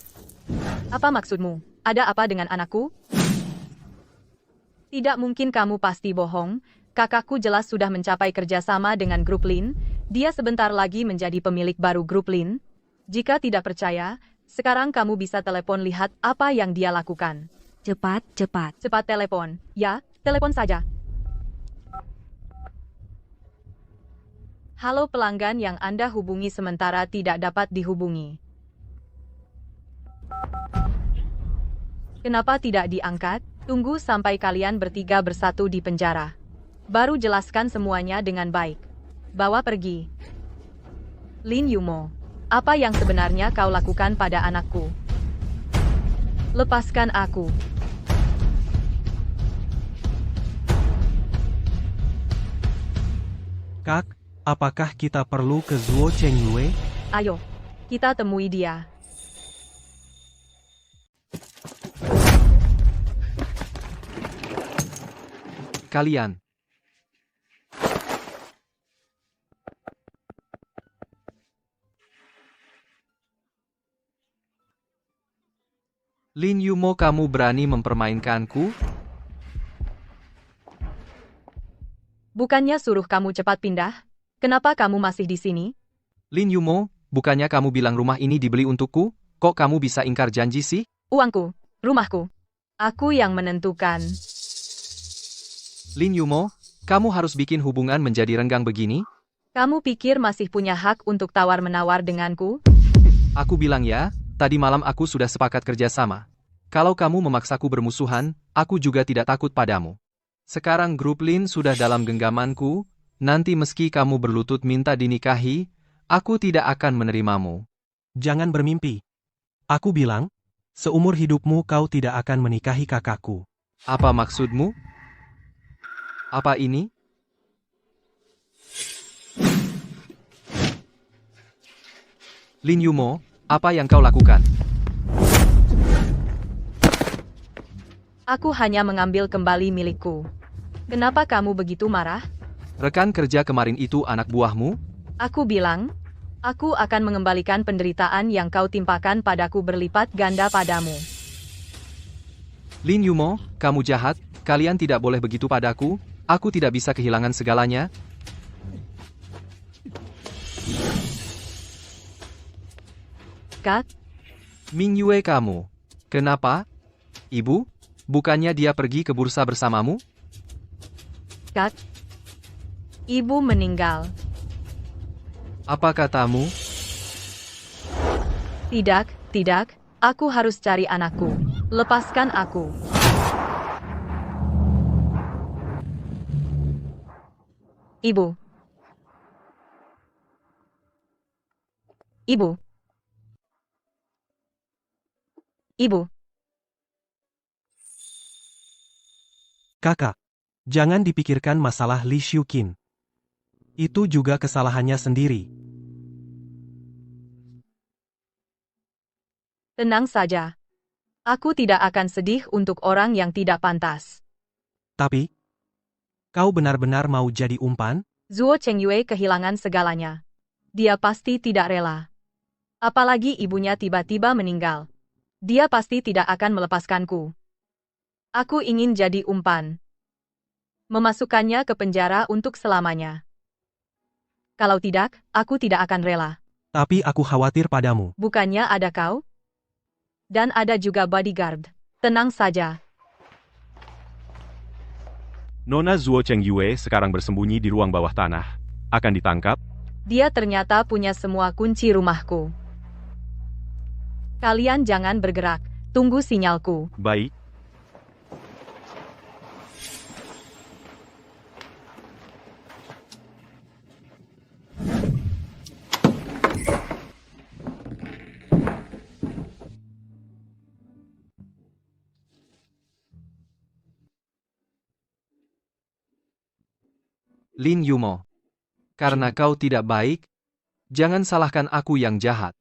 Apa maksudmu? Ada apa dengan anakku? Tidak mungkin kamu pasti bohong, kakakku jelas sudah mencapai kerjasama dengan grup Lin, dia sebentar lagi menjadi pemilik baru grup Lin. Jika tidak percaya, sekarang kamu bisa telepon lihat apa yang dia lakukan. Cepat. Cepat telepon. Ya, telepon saja. Halo pelanggan yang Anda hubungi sementara tidak dapat dihubungi. Kenapa tidak diangkat? Tunggu sampai kalian bertiga bersatu di penjara. Baru jelaskan semuanya dengan baik. Bawa pergi. Lin Yumo, apa yang sebenarnya kau lakukan pada anakku? Lepaskan aku. Kak, apakah kita perlu ke Zuo Cheng Yue? Ayo, kita temui dia. Kalian. Lin Yumo, kamu berani mempermainkanku? Bukannya suruh kamu cepat pindah? Kenapa kamu masih di sini? Lin Yumo, bukannya kamu bilang rumah ini dibeli untukku? Kok kamu bisa ingkar janji sih? Uangku, rumahku. Aku yang menentukan. Lin Yumo, kamu harus bikin hubungan menjadi renggang begini? Kamu pikir masih punya hak untuk tawar-menawar denganku? Aku bilang ya, tadi malam aku sudah sepakat kerjasama. Kalau kamu memaksaku bermusuhan, aku juga tidak takut padamu. Sekarang grup Lin sudah dalam genggamanku, nanti meski kamu berlutut minta dinikahi, aku tidak akan menerimamu. Jangan bermimpi. Aku bilang, seumur hidupmu kau tidak akan menikahi kakakku. Apa maksudmu? Apa ini? Lin Yumo, apa yang kau lakukan? Aku hanya mengambil kembali milikku. Kenapa kamu begitu marah? Rekan kerja kemarin itu anak buahmu? Aku bilang, aku akan mengembalikan penderitaan yang kau timpakan padaku berlipat ganda padamu. Lin Yumo, kamu jahat, kalian tidak boleh begitu padaku, aku tidak bisa kehilangan segalanya. Kak, Ming Yue kamu. Kenapa? Ibu? Bukannya dia pergi ke bursa bersamamu? Kak. Ibu meninggal. Apa katamu? Tidak, tidak. Aku harus cari anakku. Lepaskan aku. Ibu. Ibu. Ibu. Kakak, jangan dipikirkan masalah Li Xiuqin. Itu juga kesalahannya sendiri. Tenang saja. Aku tidak akan sedih untuk orang yang tidak pantas. Tapi, kau benar-benar mau jadi umpan? Zuo Chengyue kehilangan segalanya. Dia pasti tidak rela. Apalagi ibunya tiba-tiba meninggal. Dia pasti tidak akan melepaskanku. Aku ingin jadi umpan. Memasukkannya ke penjara untuk selamanya. Kalau tidak, aku tidak akan rela. Tapi aku khawatir padamu. Bukannya ada kau? Dan ada juga bodyguard. Tenang saja. Nona Zuo Chengyue sekarang bersembunyi di ruang bawah tanah. Akan ditangkap? Dia ternyata punya semua kunci rumahku. Kalian jangan bergerak. Tunggu sinyalku. Baik. Lin Yumo. Karena kau tidak baik, jangan salahkan aku yang jahat.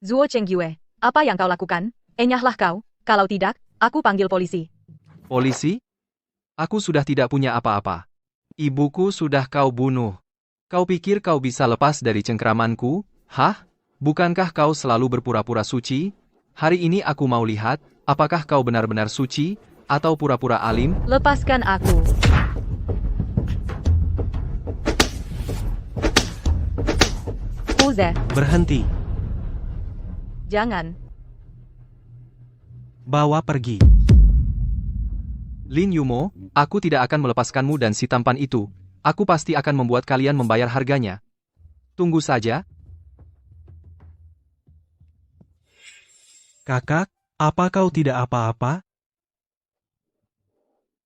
Zuo Chengyue, apa yang kau lakukan? Enyahlah kau, kalau tidak, aku panggil polisi. Polisi? Aku sudah tidak punya apa-apa. Ibuku sudah kau bunuh. Kau pikir kau bisa lepas dari cengkeramanku? Hah? Bukankah kau selalu berpura-pura suci? Hari ini aku mau lihat, apakah kau benar-benar suci, atau pura-pura alim? Lepaskan aku. Uze, Berhenti. jangan. Bawa pergi. Lin Yumo, aku tidak akan melepaskanmu dan si tampan itu. Aku pasti akan membuat kalian membayar harganya. Tunggu saja. Kakak, apa kau tidak apa-apa?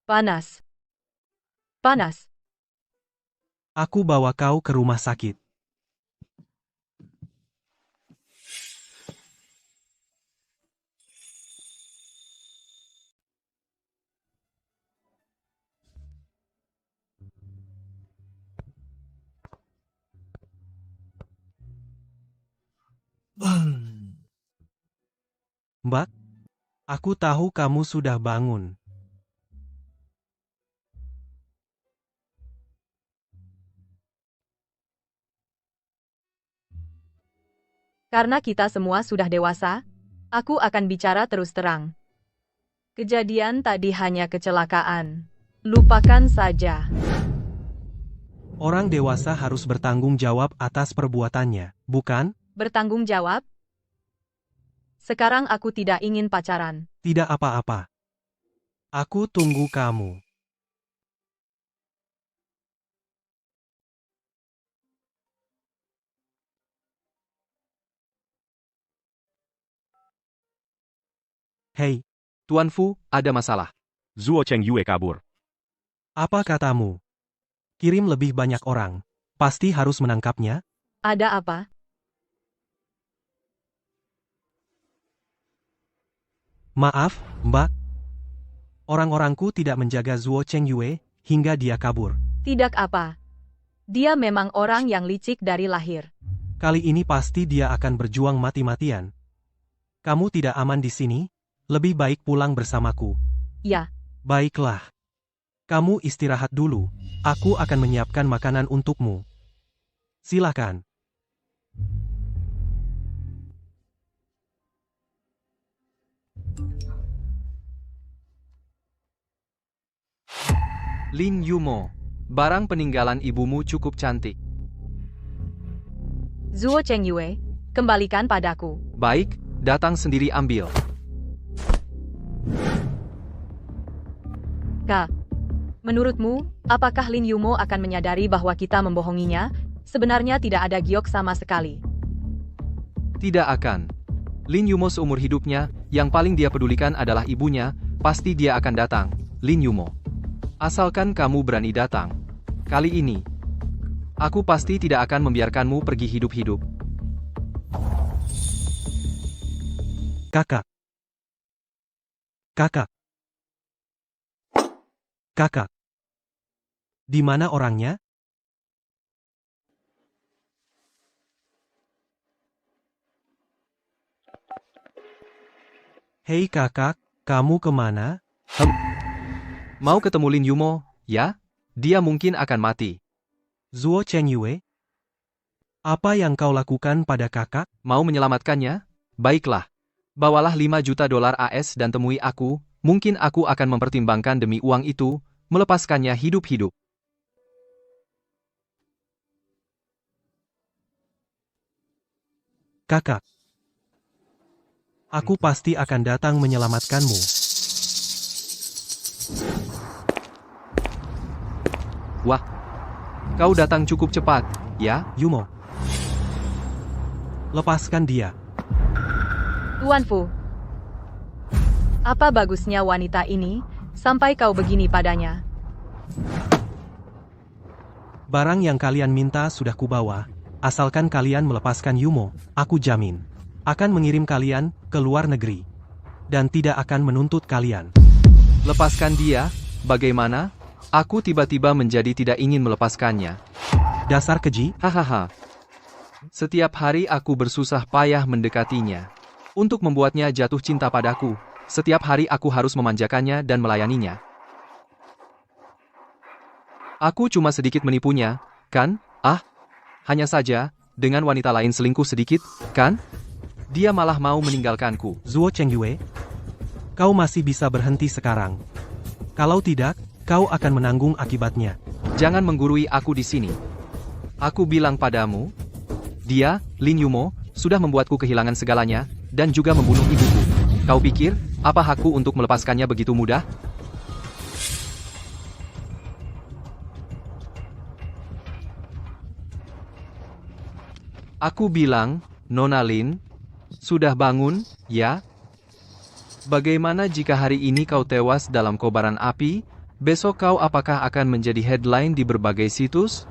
Panas. Panas. Aku bawa kau ke rumah sakit. Mbak, aku tahu kamu sudah bangun. Karena kita semua sudah dewasa, aku akan bicara terus terang. Kejadian tadi hanya kecelakaan. Lupakan saja. Orang dewasa harus bertanggung jawab atas perbuatannya, bukan? Bertanggung jawab? Sekarang aku tidak ingin pacaran. Tidak apa-apa. Aku tunggu kamu. Hei, Tuan Fu, ada masalah. Zuo Chengyue kabur. apa katamu? Kirim lebih banyak orang. Pasti harus menangkapnya? Ada apa? Maaf, Mbak. Orang-orangku tidak menjaga Zuo Chengyue hingga dia kabur. Tidak apa. Dia memang orang yang licik dari lahir. Kali ini pasti dia akan berjuang mati-matian. Kamu tidak aman di sini? Lebih baik pulang bersamaku. Ya, Baiklah. Kamu istirahat dulu. Aku akan menyiapkan makanan untukmu. Silakan. Lin Yumo, barang peninggalan ibumu cukup cantik. Zuo Chengyue, kembalikan padaku. Baik, datang sendiri ambil. Kak, menurutmu, apakah Lin Yumo akan menyadari bahwa kita membohonginya? Sebenarnya tidak ada giok sama sekali. Tidak akan. Lin Yumo seumur hidupnya, yang paling dia pedulikan adalah ibunya, pasti dia akan datang. Lin Yumo. Asalkan kamu berani datang. Kali ini, aku pasti tidak akan membiarkanmu pergi hidup-hidup. Kakak. Kakak. Kakak. Di mana orangnya? Hei kakak, kamu kemana? Mau ketemu Lin Yumo, ya? Dia mungkin akan mati. Zuo Chengyue? Apa yang kau lakukan pada kakak? Mau menyelamatkannya? Baiklah. Bawalah 5 juta dolar AS dan temui aku, mungkin aku akan mempertimbangkan demi uang itu, melepaskannya hidup-hidup. Kakak. Aku pasti akan datang menyelamatkanmu. Wah, kau datang cukup cepat, ya? Yumo. Lepaskan dia. Tuan Fu. Apa bagusnya wanita ini, sampai kau begini padanya? Barang yang kalian minta sudah kubawa, asalkan kalian melepaskan Yumo, aku jamin. Akan mengirim kalian ke luar negeri. Dan tidak akan menuntut kalian. Lepaskan dia, bagaimana? Aku tiba-tiba menjadi tidak ingin melepaskannya. Dasar keji, Hahaha. Setiap hari aku bersusah payah mendekatinya. Untuk membuatnya jatuh cinta padaku, setiap hari aku harus memanjakannya dan melayaninya. Aku cuma sedikit menipunya, kan? Hanya saja, dengan wanita lain selingkuh sedikit, kan? Dia malah mau meninggalkanku. Zuo Chengyue. Kau masih bisa berhenti sekarang. Kalau tidak, kau akan menanggung akibatnya. Jangan menggurui aku di sini. Aku bilang padamu, dia, Lin Yumo, sudah membuatku kehilangan segalanya, dan juga membunuh ibuku. Kau pikir, apa hakku untuk melepaskannya begitu mudah? Aku bilang, Nona Lin, sudah bangun, ya? Bagaimana jika hari ini kau tewas dalam kobaran api? Besok kau apakah akan menjadi headline di berbagai situs?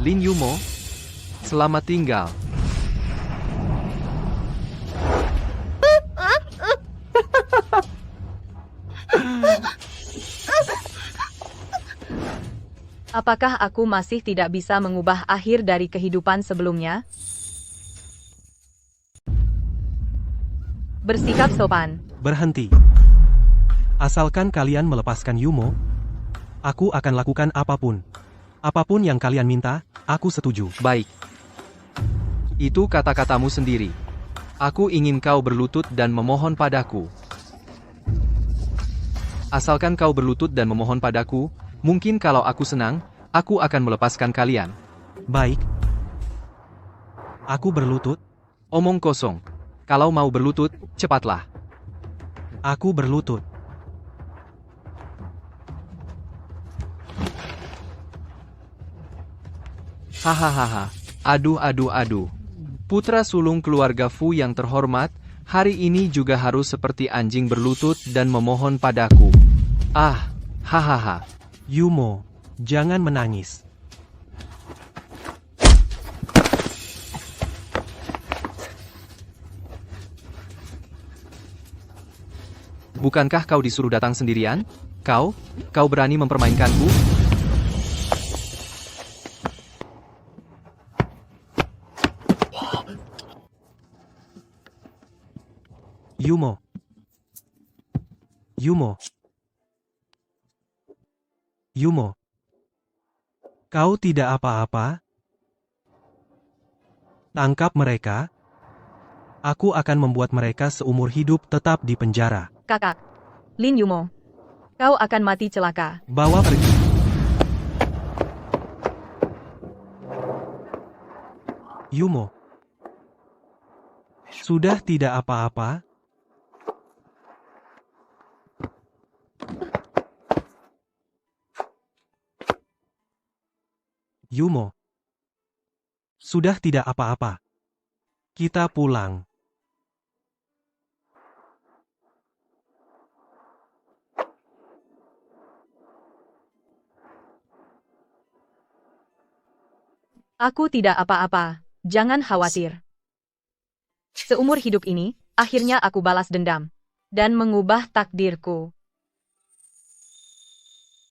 Lin Yumo, selamat tinggal. Apakah aku masih tidak bisa mengubah akhir dari kehidupan sebelumnya? Bersikap sopan. Berhenti. Asalkan kalian melepaskan Yumo, aku akan lakukan apapun. Apapun yang kalian minta, aku setuju. Baik. Itu kata-katamu sendiri. Aku ingin kau berlutut dan memohon padaku. Asalkan kau berlutut dan memohon padaku, mungkin kalau aku senang, aku akan melepaskan kalian. Baik. Aku berlutut. Omong kosong. Kalau mau berlutut, cepatlah. Aku berlutut. Hahaha. Aduh. Putra sulung keluarga Fu yang terhormat, hari ini juga harus seperti anjing berlutut dan memohon padaku. Ah, hahaha. Yumo, jangan menangis. Bukankah kau disuruh datang sendirian? Kau berani mempermainkanku? Yumo. Yumo. Yumo. Kau tidak apa-apa? Tangkap mereka. Aku akan membuat mereka seumur hidup tetap di penjara. Kakak. Lin Yumo. Kau akan mati celaka. Bawa pergi. Yumo. Sudah tidak apa-apa? Yumo. Sudah tidak apa-apa. Kita pulang. Aku tidak apa-apa. Jangan khawatir. Seumur hidup ini, akhirnya aku balas dendam. Dan mengubah takdirku.